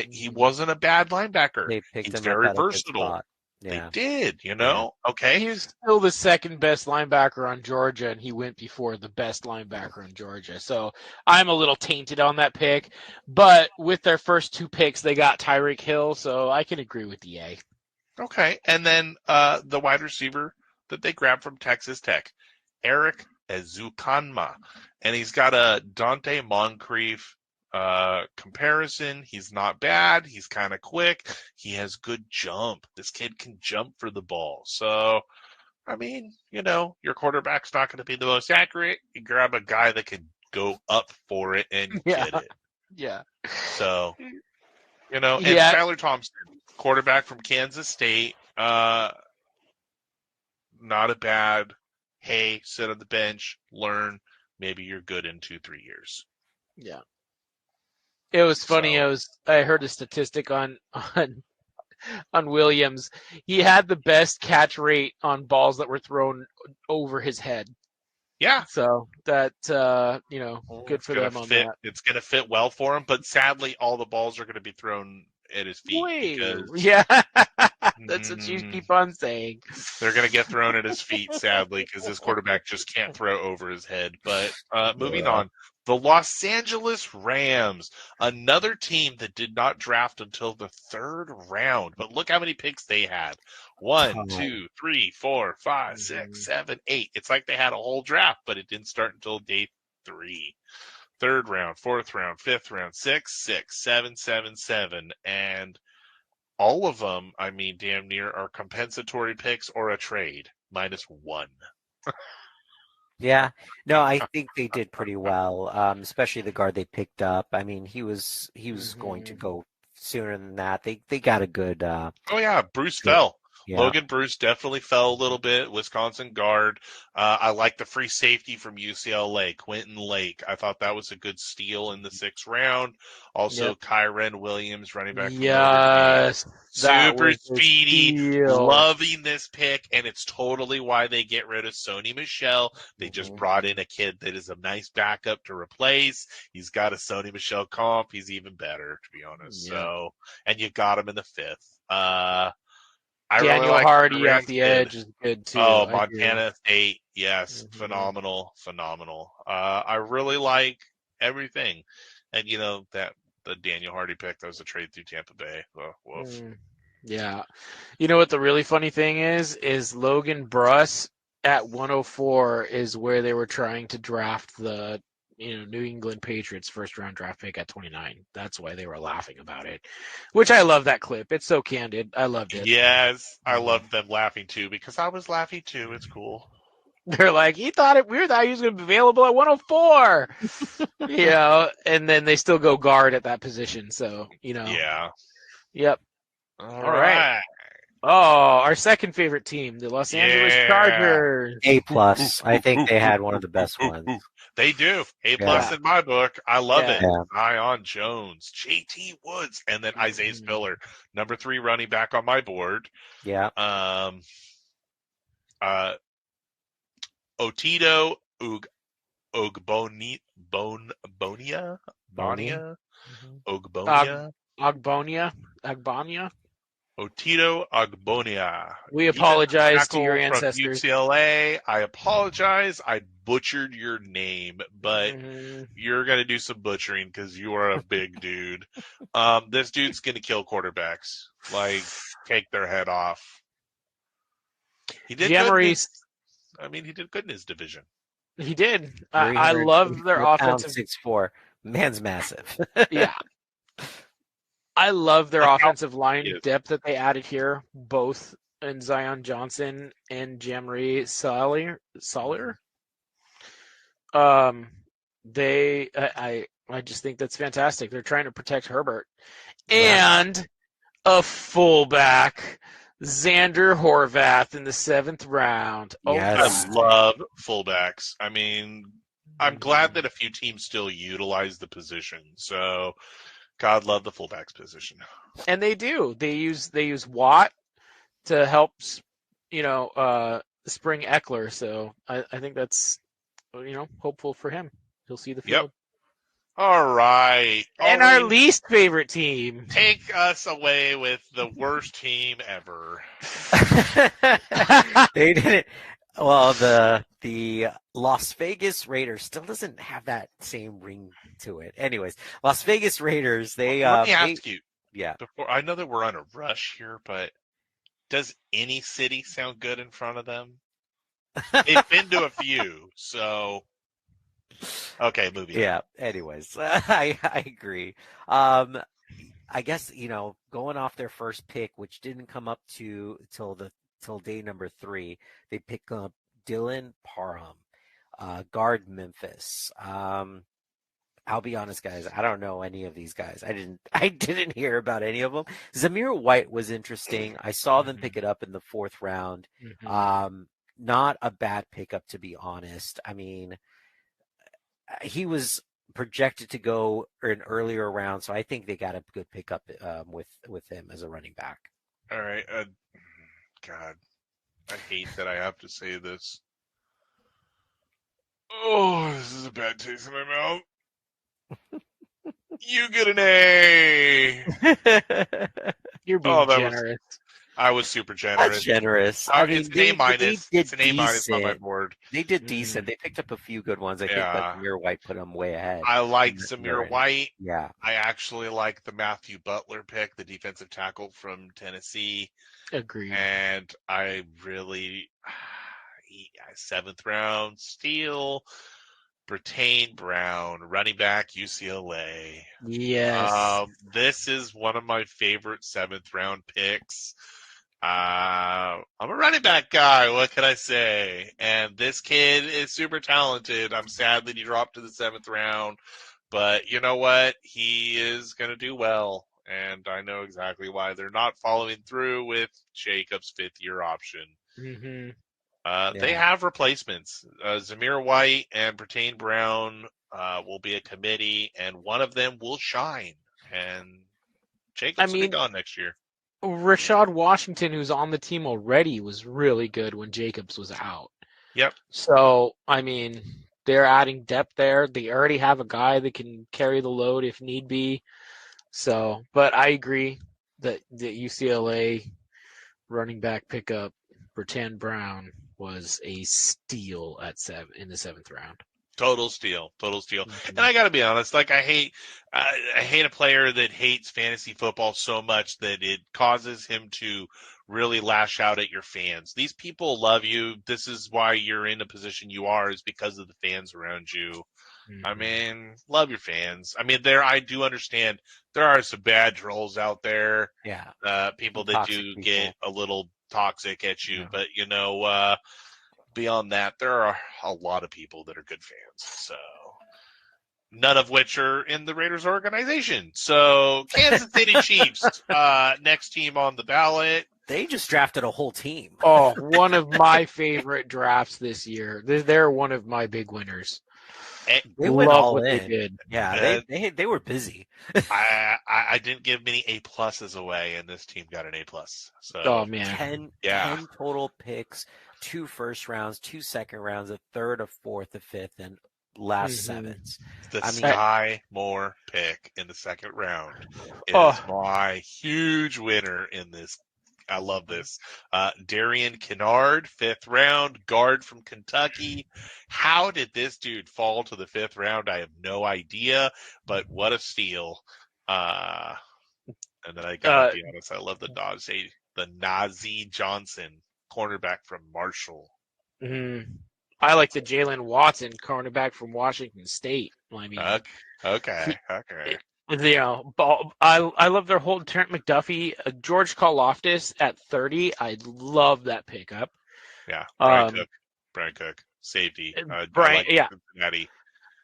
He wasn't a bad linebacker. They picked He's him very up at a good versatile. spot. Yeah. They did, you know? Okay. He was still the second best linebacker on Georgia, and he went before the best linebacker on Georgia. So I'm a little tainted on that pick. But with their first 2 picks, they got Tyreek Hill, so I can agree with the A. Okay. And then the wide receiver that they grabbed from Texas Tech, Eric Ezukanma. And he's got a Dante Moncrief comparison. He's not bad. He's kind of quick. He has good jump. This kid can jump for the ball. So, I mean, you know, your quarterback's not going to be the most accurate. You grab a guy that can go up for it and get it. Yeah. So, you know, and Yeah. Skylar Thompson, quarterback from Kansas State, not a bad, hey, sit on the bench, learn, maybe you're good in 2-3 years. Yeah. It was funny. So- I heard a statistic on Williams. He had the best catch rate on balls that were thrown over his head. Yeah. So that good for them on that. It's going to fit well for him, but sadly, all the balls are going to be thrown at his feet. Because Yeah, that's what you keep on saying. They're going to get thrown at his feet, sadly, because this quarterback just can't throw over his head. But moving on, the Los Angeles Rams, another team that did not draft until the 3rd round. But look how many picks they had. 1, 2, 3, 4, 5, 6, 7, 8. It's like they had a whole draft, but it didn't start until day 3. 3rd round, 4th round, 5th round, 6, 6, 7, 7, 7. And all of them, I mean, damn near are compensatory picks or a trade, -1. Yeah. No, I think they did pretty well, especially the guard they picked up. I mean, he was going to go sooner than that. They got a good Oh, yeah, Bruce fell. Yeah. Logan Bruce definitely fell a little bit. Wisconsin guard. I like the free safety from UCLA, Quentin Lake. I thought that was a good steal in the 6th round. Also, Kyren Williams, running back from Notre Dame. Super speedy. Loving this pick, and it's totally why they get rid of Sony Michel. They just brought in a kid that is a nice backup to replace. He's got a Sony Michel comp. He's even better, to be honest. Yeah. So, and you got him in the 5th. Daniel really like Hardy the off the edge is good too. Oh, I Montana State, yes, Mhm. phenomenal. I really like everything, and you know that the Daniel Hardy pick, that was a trade through Tampa Bay. Oh, woof. Yeah. You know what the really funny thing is Logan Bruss at 104 is where they were trying to draft the New England Patriots first round draft pick at 29. That's why they were laughing about it. Which I love that clip. It's so candid. I loved it. Yes, I loved them laughing too because I was laughing too. It's cool. They're like, we thought he was going to be available at 104. And then they still go guard at that position. So, Yeah. Yep. All right. Oh, our second favorite team, the Los Angeles Chargers. A+. I think they had one of the best ones. They do. A+ in my book. I love it. Zion Jones, JT Woods, and then Isaiah Spiller, number 3 running back on my board. Yeah. Otito Ogbonia. Agbonia. Otito Ogbonia. We apologize to Tackle your from ancestors. UCLA. I apologize. I butchered your name, but you're going to do some butchering because you are a big dude. This dude's going to kill quarterbacks. Like, take their head off. He did good. He did good in his division. He did. I love their offensive. 6'4". Man's massive. Yeah. I love their offensive line depth that they added here, both in Zion Johnson and Jamari Sawyer. I just think that's fantastic. They're trying to protect Herbert. And a fullback, Xander Horvath in the 7th round. Yes. I love fullbacks. I mean, I'm glad that a few teams still utilize the position. So, God love the fullbacks position. And they do. They use Watt to help, spring Eckler. So I think that's, hopeful for him. He'll see the field. Yep. All right. And our least favorite team. Take us away with the worst team ever. They didn't. Well, the Las Vegas Raiders still doesn't have that same ring to it. Anyways, Las Vegas Raiders. Let me ask you. Yeah. Before, I know that we're on a rush here, but does any city sound good in front of them? They've been to a few, so. Okay, movie. Yeah. Anyways, I agree. I guess going off their first pick, which didn't come up till day number 3, they pick up Dylan Parham, guard Memphis. I'll be honest, guys. I don't know any of these guys. I didn't hear about any of them. Zamir White was interesting. I saw them pick it up in the 4th round. Not a bad pickup, to be honest. I mean, he was projected to go an earlier round, so I think they got a good pickup with him as a running back. All right. God, I hate that I have to say this. Oh, this is a bad taste in my mouth. You get an A. You're being generous. I was super generous. That's generous. It's an A minus. It's an A minus on my board. They did decent. They picked up a few good ones. I think that Zamir White put them way ahead. I like Zamir White. Yeah. I actually like the Matthew Butler pick, the defensive tackle from Tennessee. Agreed. And I really 7th round steal. Bertain Brown, running back, UCLA. Yes. This is one of my favorite 7th round picks. I'm a running back guy. What can I say? And this kid is super talented. I'm sad that he dropped to the 7th round, but you know what? He is going to do well. And I know exactly why they're not following through with Jacobs' 5th-year option. They have replacements. Zamir White and Bertain Brown will be a committee, and one of them will shine. And Jacobs will be gone next year. Rashad Washington, who's on the team already, was really good when Jacobs was out. Yep. So, they're adding depth there. They already have a guy that can carry the load if need be. So, but I agree that the UCLA running back pickup, Bertain Brown, was a steal in the 7th round. Total steal. And I got to be honest, I hate a player that hates fantasy football so much that it causes him to really lash out at your fans. These people love you. This is why you're in the position you are, is because of the fans around you. Love your fans. I do understand there are some bad trolls out there. Yeah. People that do get a little toxic at you, but beyond that, there are a lot of people that are good fans. So, none of which are in the Raiders organization. So, Kansas City Chiefs, next team on the ballot. They just drafted a whole team. Oh, one of my favorite drafts this year. They're one of my big winners. They went all in. They did. Yeah, they were busy. I didn't give many A pluses away, and this team got an A plus. So, oh man, 10 total picks, 2 first rounds, 2 second rounds, a third, a fourth, a fifth, and last 7s. The Sky Moore pick in the 2nd round is my huge winner in this I love this. Darian Kennard, 5th round, guard from Kentucky. How did this dude fall to the 5th round? I have no idea, but what a steal. And then I gotta be honest, I love the Nazi Johnson, cornerback from Marshall. I like the Jalen Watson, cornerback from Washington State. I mean, okay. You know, I love their whole Trent McDuffie, George Karlaftis at 30. I love that pickup. Yeah, Brian Cook, safety. Brian, yeah. Cincinnati.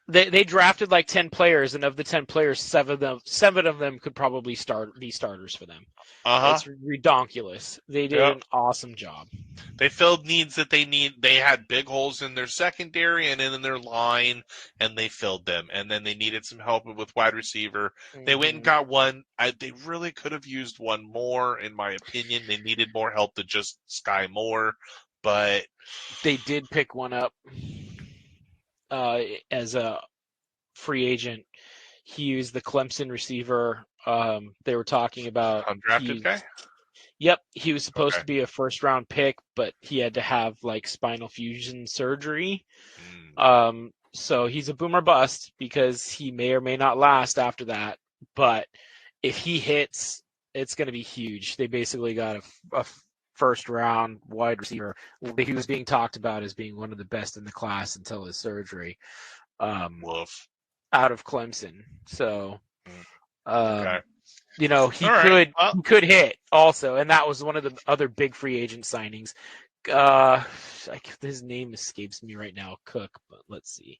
They drafted like 10 players, and of the 10 players, seven of them could probably be starters for them. It's redonkulous. They did an awesome job. They filled needs that they need. They had big holes in their secondary and in their line, and they filled them. And then they needed some help with wide receiver. They went and got one. They really could have used one more, in my opinion. They needed more help than just Sky Moore, but they did pick one up. As a free agent, he used the Clemson receiver. They were talking about undrafted guy. Yep, he was supposed to be a 1st-round pick, but he had to have like spinal fusion surgery. So he's a boomer bust because he may or may not last after that. But if he hits, it's going to be huge. They basically got a 1st-round wide receiver. He was being talked about as being one of the best in the class until his surgery. Out of Clemson. So, you know, he could hit also, and that was one of the other big free agent signings. His name escapes me right now, Cook, but let's see.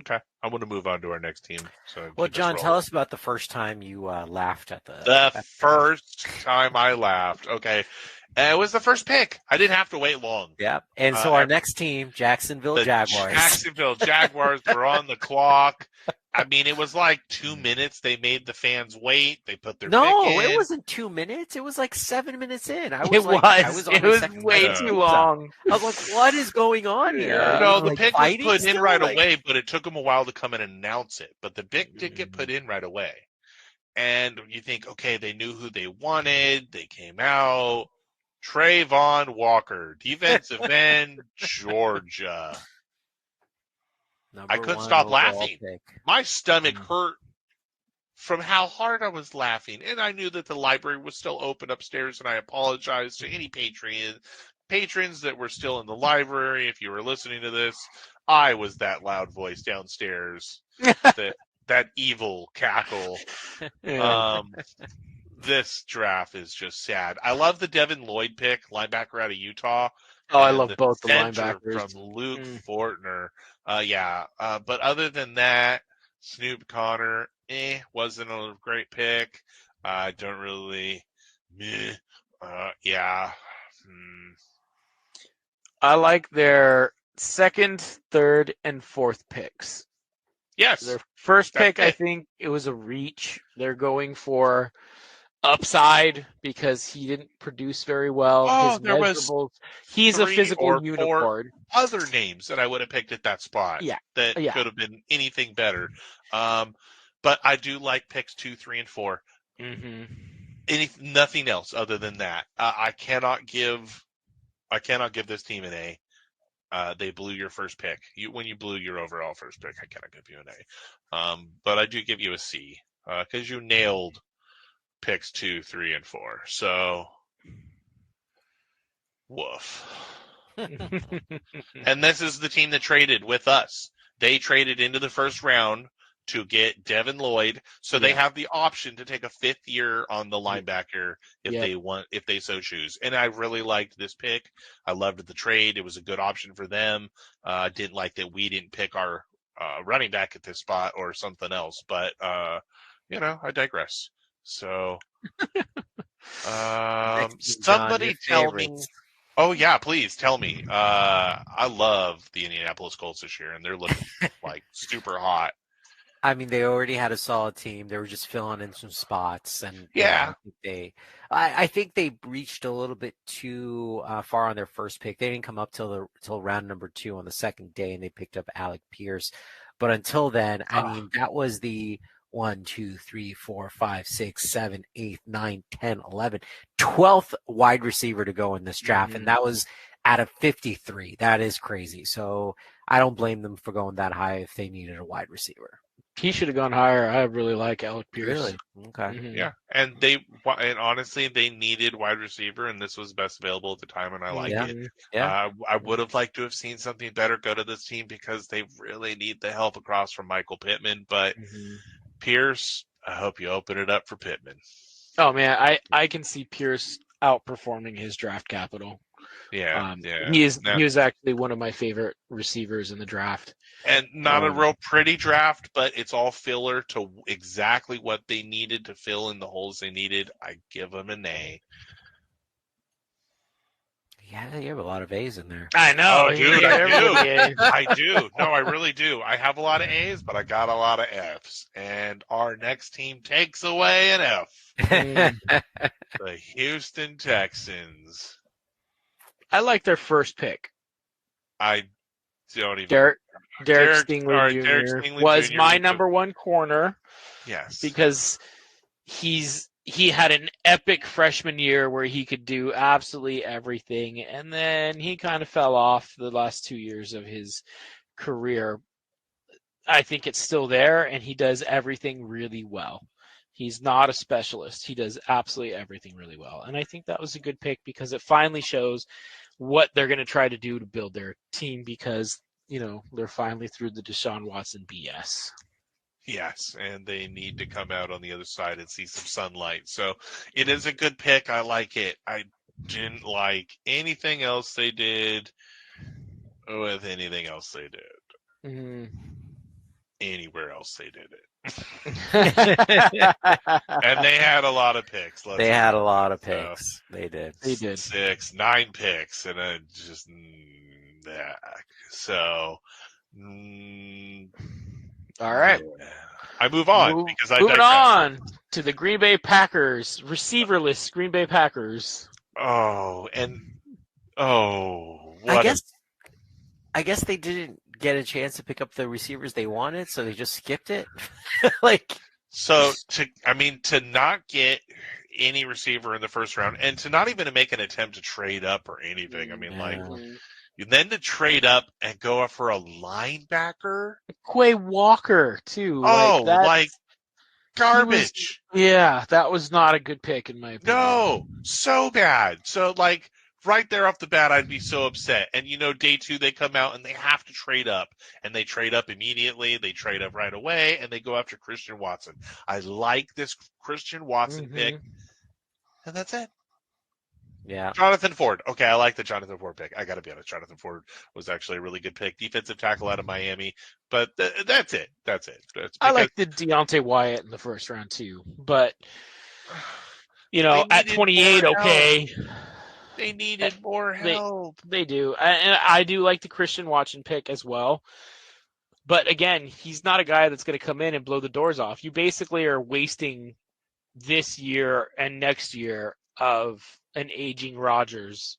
Okay, I want to move on to our next team. So, well, John, tell us about the first time you laughed at the first time I laughed. Okay, it was the first pick. I didn't have to wait long. Yep. And so our next team, Jacksonville Jaguars. Jacksonville Jaguars were on the clock. I mean, it was like 2 minutes. They made the fans wait. They put their pick in. It wasn't 2 minutes. It was like 7 minutes in. It was way too long. I was like, what is going on here? No, the pick was put in right away, but it took them a while to come and announce it. But the pick did get put in right away. And you think, okay, they knew who they wanted. They came out. Trayvon Walker, defensive end, Georgia. I couldn't stop laughing. My stomach hurt from how hard I was laughing. And I knew that the library was still open upstairs, and I apologize to any patrons that were still in the library. If you were listening to this, I was that loud voice downstairs, that evil cackle. This draft is just sad. I love the Devin Lloyd pick, linebacker out of Utah. I love both the linebackers. From Luke Fortner. But other than that, Snoop Connor, wasn't a great pick. I don't really, I like their 2nd, 3rd, and 4th picks. Yes. Their first pick, I think it was a reach. They're going for upside because he didn't produce very well. He's a physical unicorn. Other names that I would have picked at that spot. That could have been anything better. But I do like picks 2, 3, and 4. Nothing else other than that. I cannot give this team an A. They blew your first pick. When you blew your overall first pick, I cannot give you an A. But I do give you a C because you nailed picks 2, 3, and 4. So, woof. And this is the team that traded with us. They traded into the 1st round to get Devin Lloyd, so they have the option to take a 5th year on the linebacker if they so choose. And I really liked this pick. I loved the trade. It was a good option for them. Didn't like that we didn't pick our running back at this spot or something else, but I digress. So, somebody tell me. Oh yeah, please tell me. I love the Indianapolis Colts this year, and they're looking like super hot. I mean, they already had a solid team. They were just filling in some spots, and I think they reached a little bit too far on their first pick. They didn't come up till round number 2 on the 2nd day, and they picked up Alec Pierce. But until then, I mean, that was the 1, 2, 3, 4, 5, 6, 7, 8, 9, 10, 11, 12th wide receiver to go in this draft. And that was out of 53. That is crazy. So I don't blame them for going that high if they needed a wide receiver. He should have gone higher. I really like Alec Pierce. Really? Okay. Mhm. Yeah, and honestly, they needed wide receiver, and this was best available at the time, and I like Yeah. it. Yeah. I would have liked to have seen something better go to this team because they really need the help across from Michael Pittman. But Mhm. Pierce, I hope you open it up for Pittman. Oh man, I can see Pierce outperforming his draft capital. Yeah, He was actually one of my favorite receivers in the draft. And not a real pretty draft, but it's all filler to exactly what they needed to fill in the holes they needed. I give them an A. Yeah, you have a lot of A's in there. I know, Oh, dude, I do. I do. No, I really do. I have a lot of A's, but I got a lot of F's. And our next team takes away an F. The Houston Texans. I like their first pick. I don't even. Derek Derek Stingley Jr. Derek Stingley was Jr. my was number one corner Yes. because he had an epic freshman year where he could do absolutely everything, and then he kind of fell off the last 2 years of his career. I think it's still there, and he does everything really well. He's not a specialist. He does absolutely everything really well. And I think that was a good pick because it finally shows what they're going to try to do to build their team because, they're finally through the Deshaun Watson BS. Yes, and they need to come out on the other side and see some sunlight. So it is a good pick. I like it. I didn't like anything else they did with anything else they did. Mm-hmm. Anywhere else they did it. And they had a lot of picks. They had a lot of picks. They did. 6, 9 picks, and then just that. So, all right. Yeah. I move on because I moving digress. on to the Green Bay Packers, receiverless Green Bay Packers. I guess they didn't get a chance to pick up the receivers they wanted, so they just skipped it. To not get any receiver in the first round and to not even make an attempt to trade up or anything. Then to trade up and go up for a linebacker. Quay Walker too. Garbage. That was not a good pick in my opinion. No, so bad. So right there off the bat, I'd be so upset. And day 2 they come out and they have to trade up, and they trade up immediately. They trade up right away, and they go after Christian Watson. I like this Christian Watson pick, and that's it. Yeah. Jonathan Ford. Okay, I like the Jonathan Ford pick. I got to be honest. Jonathan Ford was actually a really good pick. Defensive tackle out of Miami. But that's it. I like the Deontay Wyatt in the first round too. But, at 28, okay. They needed more help. They do. And I do like the Christian Watson pick as well. But again, he's not a guy that's going to come in and blow the doors off. You basically are wasting this year and next year of an aging Rodgers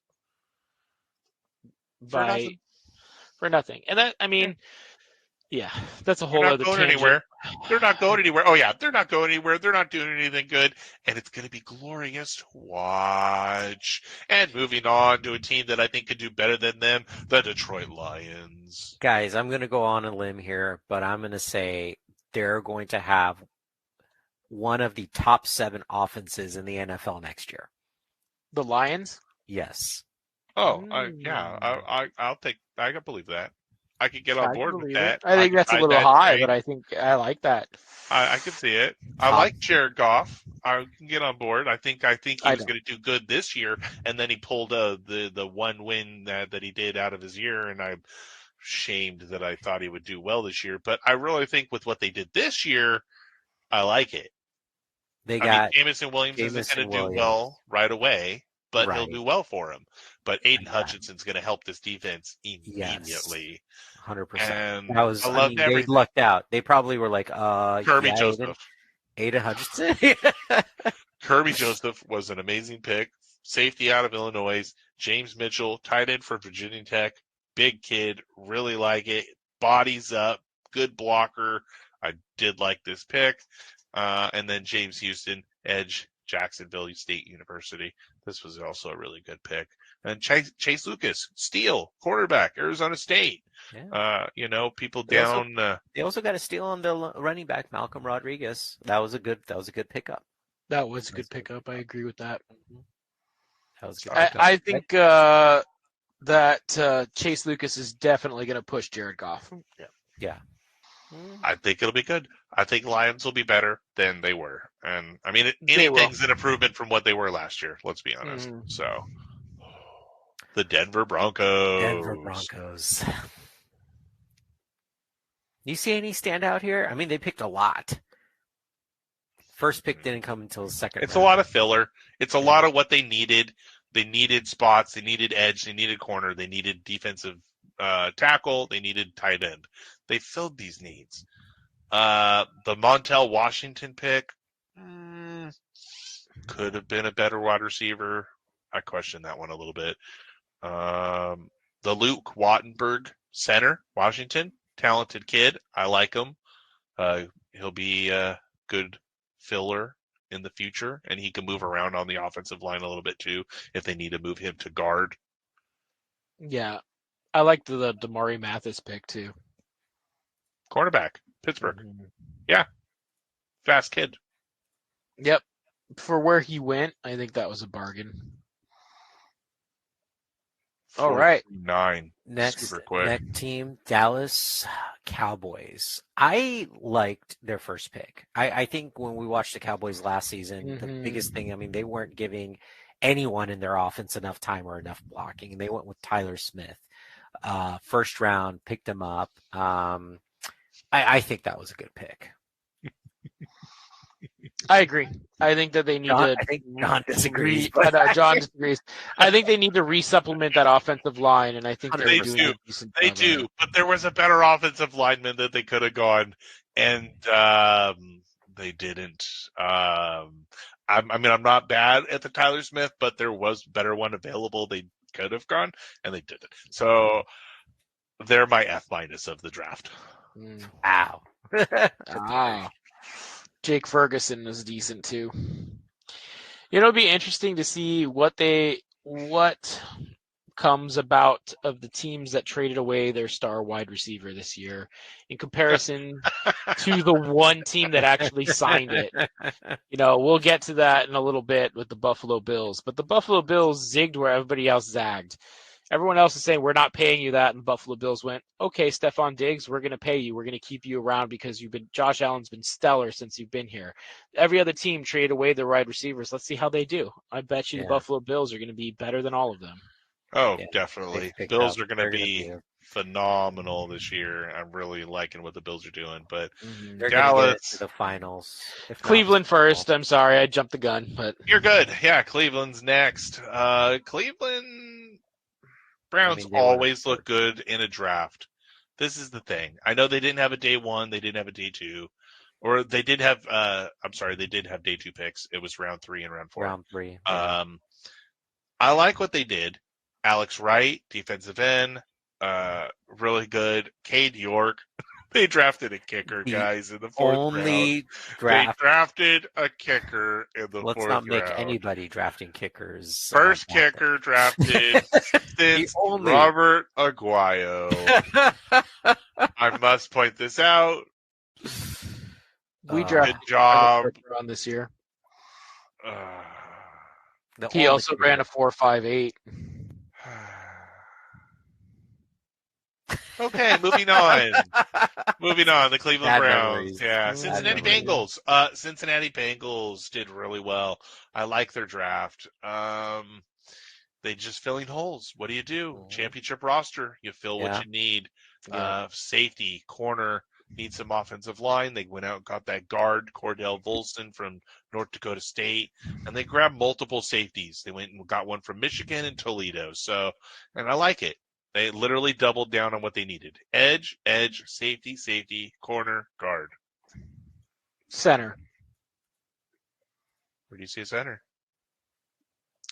for nothing. And that, that's a whole other tangent. They're not going anywhere. Oh yeah, they're not going anywhere. They're not doing anything good, and it's going to be glorious to watch. And moving on to a team that I think could do better than them, the Detroit Lions. Guys, I'm going to go on a limb here, but I'm going to say they're going to have one of the top 7 offenses in the NFL next year. The Lions? Yes. Oh, I'll take. I can believe that. I could get on board with that. I think that's a little high, but I think I like that. I can see it. I like Jared Goff. I can get on board. I think he was going to do good this year, and then he pulled the one win that he did out of his year, and I'm shamed that I thought he would do well this year. But I really think with what they did this year, I like it. Jameson Williams isn't going to do well right away, but he'll do well for him. But Aiden Hutchinson's going to help this defense immediately. 100%. They lucked out. They probably were like, Kirby Joseph. Aiden Hutchinson. Kirby Joseph was an amazing pick. Safety out of Illinois. James Mitchell, tight end for Virginia Tech. Big kid. Really like it. Bodies up. Good blocker. I did like this pick. And then James Houston, edge, Jacksonville State University. This was also a really good pick. And Chase Lucas, steal, quarterback, Arizona State. Yeah. People They also- down. They also got a steal on the running back, Malcolm Rodriguez. That was a good pickup. That was a good pickup. I agree with that. That was a good pickup. I think that Chase Lucas is definitely going to push Jared Goff. Yeah. I think it'll be good. I think Lions will be better than they were. And I mean, They will. anything's an improvement from what they were last year, let's be honest. So, the Denver Broncos. Denver Broncos. You see any standout here? I mean, they picked a lot. First pick didn't come until the second. It's a round. lot of filler. It's a lot of what they needed. They needed spots. They needed edge. They needed corner. They needed defensive tackle. They needed tight end. They filled these needs. The Montel Washington pick could have been a better wide receiver. I question that one a little bit. The Luke Wattenberg center, Washington, talented kid. I like him. He'll be a good filler in the future, and he can move around on the offensive line a little bit too if they need to move him to guard. Yeah. I like the Damari Mathis pick too. Cornerback, Pittsburgh. Yeah. Fast kid. Yep. For where he went, I think that was a bargain. All right. 9. Next, Super quick. next team, Dallas Cowboys. I liked their first pick. I think when we watched the Cowboys last season, the biggest thing, I mean, they weren't giving anyone in their offense enough time or enough blocking, and they went with Tyler Smith. First round, picked him up. I think that was a good pick. I agree. I think that they need to. I think John disagrees. John disagrees. I think they need to resupplement that offensive line, and I think they're They doing do. a decent They job of do, it. but there was a better offensive lineman that they could have gone, and they didn't. I'm not bad at the Tyler Smith, but there was a better one available. They could have gone, and they didn't. So they're my F- of the draft. Wow. Ah. Jake Ferguson was decent too. It'll be interesting to see what comes about of the teams that traded away their star wide receiver this year in comparison to the one team that actually signed it. We'll get to that in a little bit with the Buffalo Bills, but the Buffalo Bills zigged where everybody else zagged. Everyone else is saying, we're not paying you that. And Buffalo Bills went, okay, Stephon Diggs, we're going to pay you. We're going to keep you around because Josh Allen's been stellar since you've been here. Every other team traded away their wide receivers. Let's see how they do. I bet you the Buffalo Bills are going to be better than all of them. Oh, Yeah, definitely. they picked Bills up. are going They're to gonna be phenomenal this year. I'm really liking what the Bills are doing. But They're Dallas- going to get to the finals. if not Cleveland Super Bowl. first. I'm sorry, I jumped the gun, but you're good. Yeah, Cleveland's next. Cleveland Browns they were always look first. good in a draft. This is the thing. I know they didn't have a day 1. They didn't have a day 2. Or they did have they did have day 2 picks. It was round 3 and round 4. Round 3. I like what they did. Alex Wright, defensive end, really good. Cade York, they drafted a kicker, The guys, in the 4th round. Only They draft. drafted a kicker in the 4th Let's not make round. anybody drafting kickers. First back kicker drafted since only. Robert Aguayo. I must point this out. we Uh, drafted Good job. on this year. The He only also kicker. ran a 4.58. Okay, moving on. Moving on. The Cleveland Bad Browns. memories. Yeah, Bad Cincinnati memories. Bengals. Cincinnati Bengals did really well. I like their draft. They just filling holes. What do you do? Mhm. Championship roster. You fill Yeah. what you need. Yeah. Safety, corner, need some offensive line. They went out and got that guard, Cordell Volson from North Dakota State, and they grabbed multiple safeties. They went and got one from Michigan and Toledo. So, and I like it. They literally doubled down on what they needed. Edge, safety, corner, guard. Center. Where do you see a center?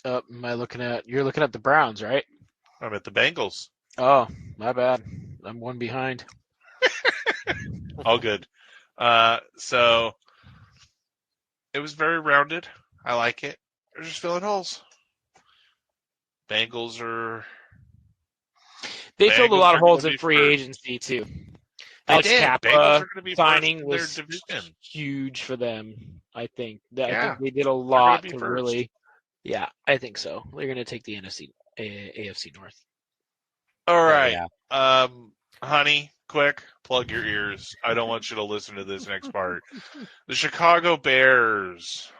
You're looking at the Browns, right? I'm at the Bengals. Oh, my bad. I'm one behind. All good. So it was very rounded. I like it. They're just filling holes. Bengals are. They filled a lot of holes gonna in be free first. agency too. They Alex did. Bengals Kappa are going to be signing first in was their division. huge for them. I think. I Yeah, think they did a gonna lot be to first. really. Yeah, I think so. They're going to take the AFC North. All right. Yeah. Honey, quick, plug your ears. I don't want you to listen to this next part. The Chicago Bears.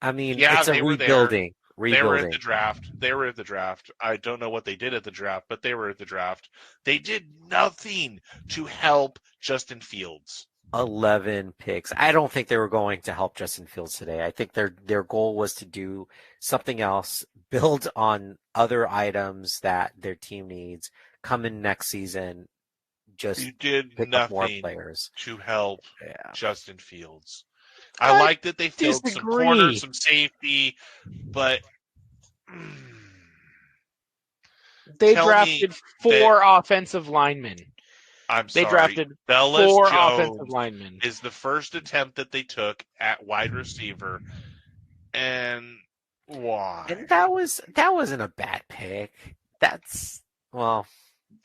I mean, Yeah, it's a they were there. rebuilding. They were at the draft. I don't know what they did at the draft, but they were at the draft. They did nothing to help Justin Fields. 11 picks. I don't think they were going to help Justin Fields today. I think their goal was to do something else, build on other items that their team needs, come in next season, just You did pick up more nothing players. to help Yeah. Justin Fields. I like that they filled some disagree. corners, some safety, but They Tell drafted me 4 offensive linemen. I'm They sorry. drafted Bellis 4 Jones offensive linemen. is the first attempt that they took at wide receiver, and why? And that wasn't a bad pick.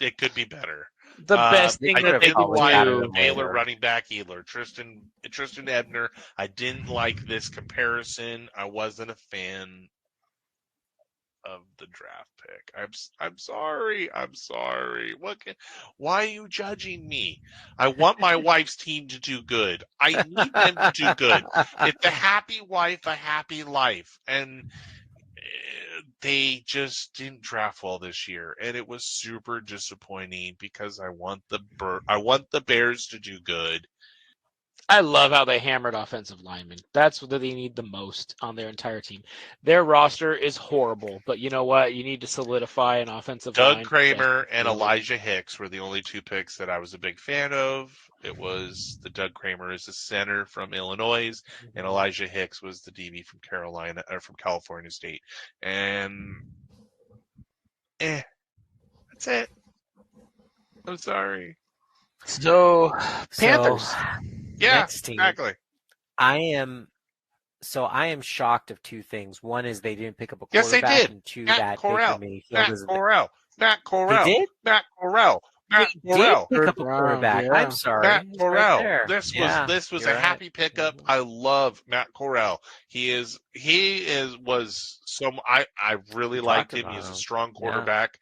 It could be better. The best they thing could that have they could probably Why added do. him Taylor later. running back Ealer, Tristan Ebner. I didn't like this comparison. I wasn't a fan of the draft pick. I'm sorry. Why are you judging me? I want my wife's team to do good. I need them to do good. It's a happy wife, a happy life, and they just didn't draft well this year, and it was super disappointing because I want the Bears to do good. I love how they hammered offensive linemen. That's what they need the most on their entire team. Their roster is horrible, but you know what? You need to solidify an offensive line. Doug Kramer and Elijah Hicks were the only 2 picks that I was a big fan of. It was the Doug Kramer is the center from Illinois, and Elijah Hicks was the DB from from California State. And that's it. I'm sorry. So, Panthers. Yeah, Next team. exactly. I am shocked of 2 things. One is they didn't pick up a Yes, they quarterback, did. and 2 Matt that Corral. Baker Mayfield Matt is Corral. Matt Corral. They did? Matt Corral. Matt Corral. Did pick up a Third round, quarterback. yeah. I'm sorry. Matt He's Corral. right there. This Yeah, was you're a right. happy pickup. I love Matt Corral. I really We liked talked him. about He's a him. strong Yeah. quarterback.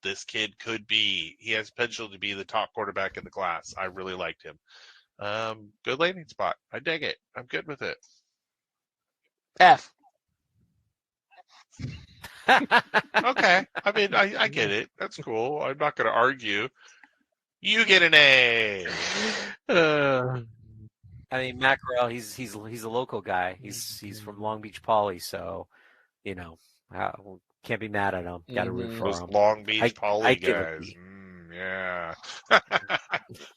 This kid he has potential to be the top quarterback in the class. I really liked him. Good landing spot. I dig it. I'm good with it. F. Okay. I mean, I get it. That's cool. I'm not going to argue. You get an A. I mean, Matt Corral, he's a local guy. He's from Long Beach Poly, so can't be mad at him. Got to root for Those him. Long Beach Poly I give it guys. B. Yeah.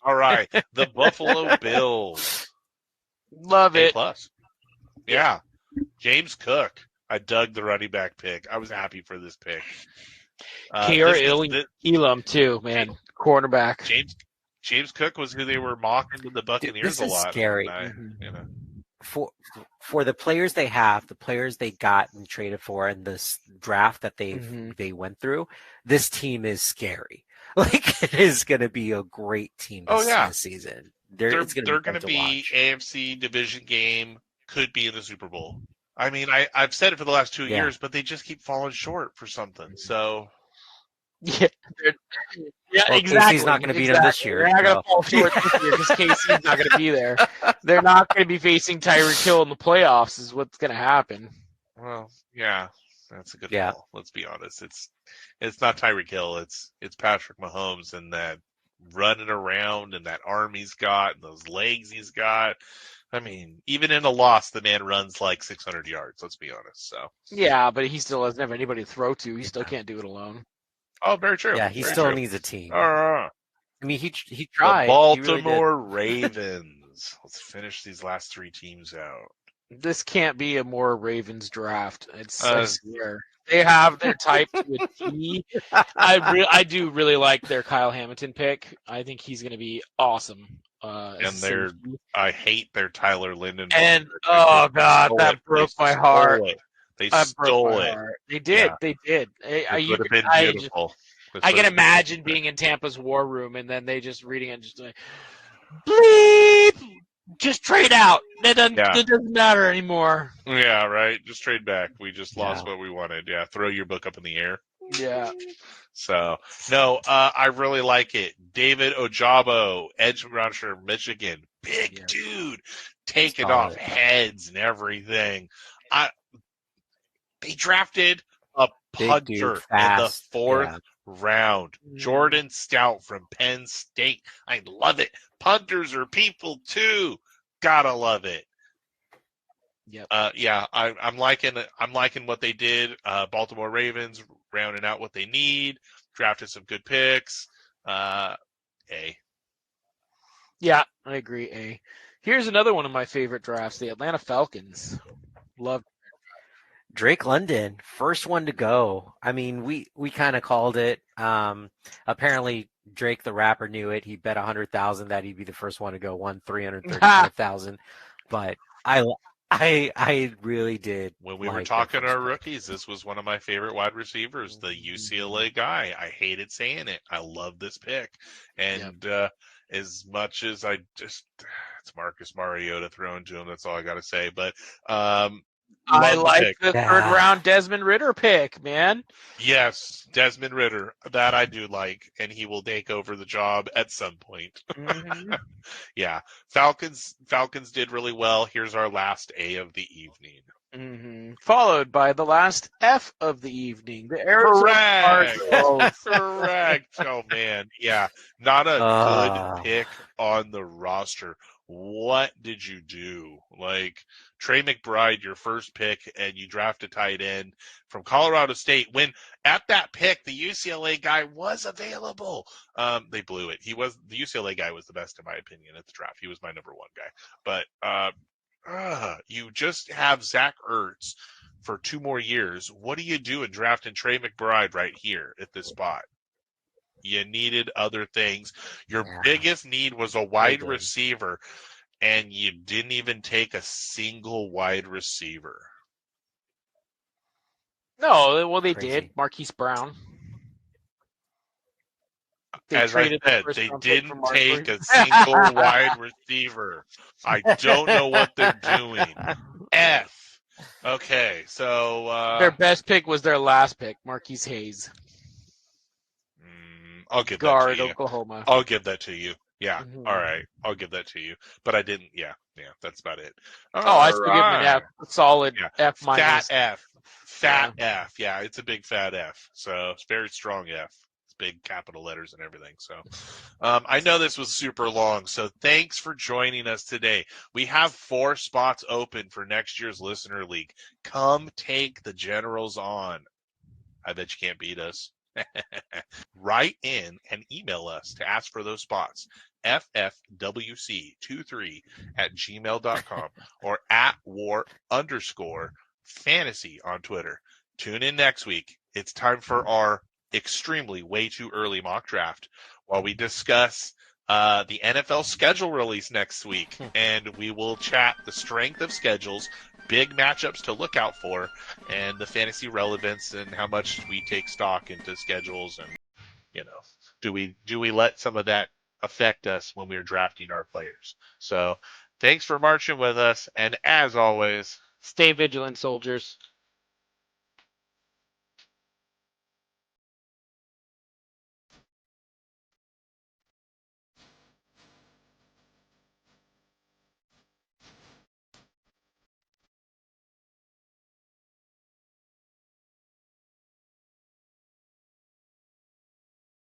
All right. The Buffalo Bills. Love A it. plus. Yeah. James Cook. I dug the running back pick. I was happy for this pick. Elam too, man. Cornerback. James Cook was who they were mocking to the Buccaneers This is a lot. scary. For the players they have, the players they got and traded for, and this draft that they went through, this team is scary. Like, it is going to be a great team this season. They're going to be watch. AFC division game, could be in the Super Bowl. I mean, I've said it for the last 2 years, but they just keep falling short for something. So, Yeah, Well, exactly. KC's not going to beat them this year. They're not going so. to fall short this year because KC's not going to be there. They're not going to be facing Tyreek Hill in the playoffs. Is what's going to happen. well, yeah, that's a good Yeah. call. Let's be honest. It's not Tyreek Hill. It's Patrick Mahomes and that running around and that arm he's got and those legs he's got. I mean, even in a loss, the man runs like 600 yards. Let's be honest. So, Yeah, but he still doesn't have anybody to throw to. He still can't do it alone. oh, very true. Yeah, he Very still true. needs a team. I mean, he the tried. Baltimore Ravens. Let's finish these last 3 teams out. This can't be a more Ravens draft. I swear. They have their type to a T. I do really like their Kyle Hamilton pick. I think he's going to be awesome. And I hate their Tyler Linden. And oh god, that broke my heart. They stole it. They did. Yeah. They did. It would have been beautiful. I can imagine being in Tampa's war room and then they just reading it, just like, bleep, just trade out. It doesn't matter anymore. Yeah, right. Just trade back. We just lost what we wanted. Yeah, throw your book up in the air. Yeah. So, no, I really like it. David Ojabo, edge rusher, Michigan. Big dude. Taking off heads and everything. They drafted a punter in the fourth round. Jordan Stout from Penn State. I love it. Punters are people too. Gotta love it. Yep. I'm liking what they did. Baltimore Ravens rounding out what they need, drafted some good picks. A. Yeah, I agree. A. Here's another one of my favorite drafts: the Atlanta Falcons. Love Drake London, first one to go. I mean, we kind of called it. Apparently, Drake the rapper knew it. He bet 100,000 that he'd be the first one to go. Won 335,000. But I really did. When we were talking to our rookies, this was one of my favorite wide receivers, the UCLA guy. I hated saying it. I love this pick. And as much as it's Marcus Mariota thrown to him, that's all I got to say. But I like the third round Desmond Ridder pick, man. Yes, Desmond Ridder. That I do like, and he will take over the job at some point. Mm-hmm. Yeah. Falcons did really well. Here's our last A of the evening. Mm-hmm. Followed by the last F of the evening. The Arizona Cardinals. Correct. Oh, man. Yeah. Not a good pick on the roster. What did you do? Like, Trey McBride, your first pick, and you draft a tight end from Colorado State when at that pick the UCLA guy was available. They blew it. The UCLA guy was the best in my opinion at the draft. He was my number one guy. But you just have Zach Ertz for 2 more years. What do you do in drafting Trey McBride right here at this spot? You needed other things. Your biggest need was a wide receiver, and you didn't even take a single wide receiver. No, well, they did. Marquise Brown. As I said, they didn't take a single wide receiver. I don't know what they're doing. F. Okay, so... their best pick was their last pick, Marquise Hayes. I'll give that to you. Oklahoma. I'll give that to you. Yeah. Mm-hmm. All right. I'll give that to you. But I didn't. Yeah. That's about it. I still give him an F. Solid F minus. Fat F. Yeah. It's a big fat F. So it's very strong F. It's big capital letters and everything. So I know this was super long. So thanks for joining us today. We have 4 spots open for next year's Listener League. Come take the Generals on. I bet you can't beat us. Write in and email us to ask for those spots. ffwc23@gmail.com or @war_fantasy on Twitter. Tune in next week. It's time for our extremely way too early mock draft while we discuss the NFL schedule release next week, and we will chat the strength of schedules, big matchups to look out for, and the fantasy relevance and how much we take stock into schedules, and do we let some of that affect us when we're drafting our players. So thanks for marching with us, and as always, stay vigilant, soldiers.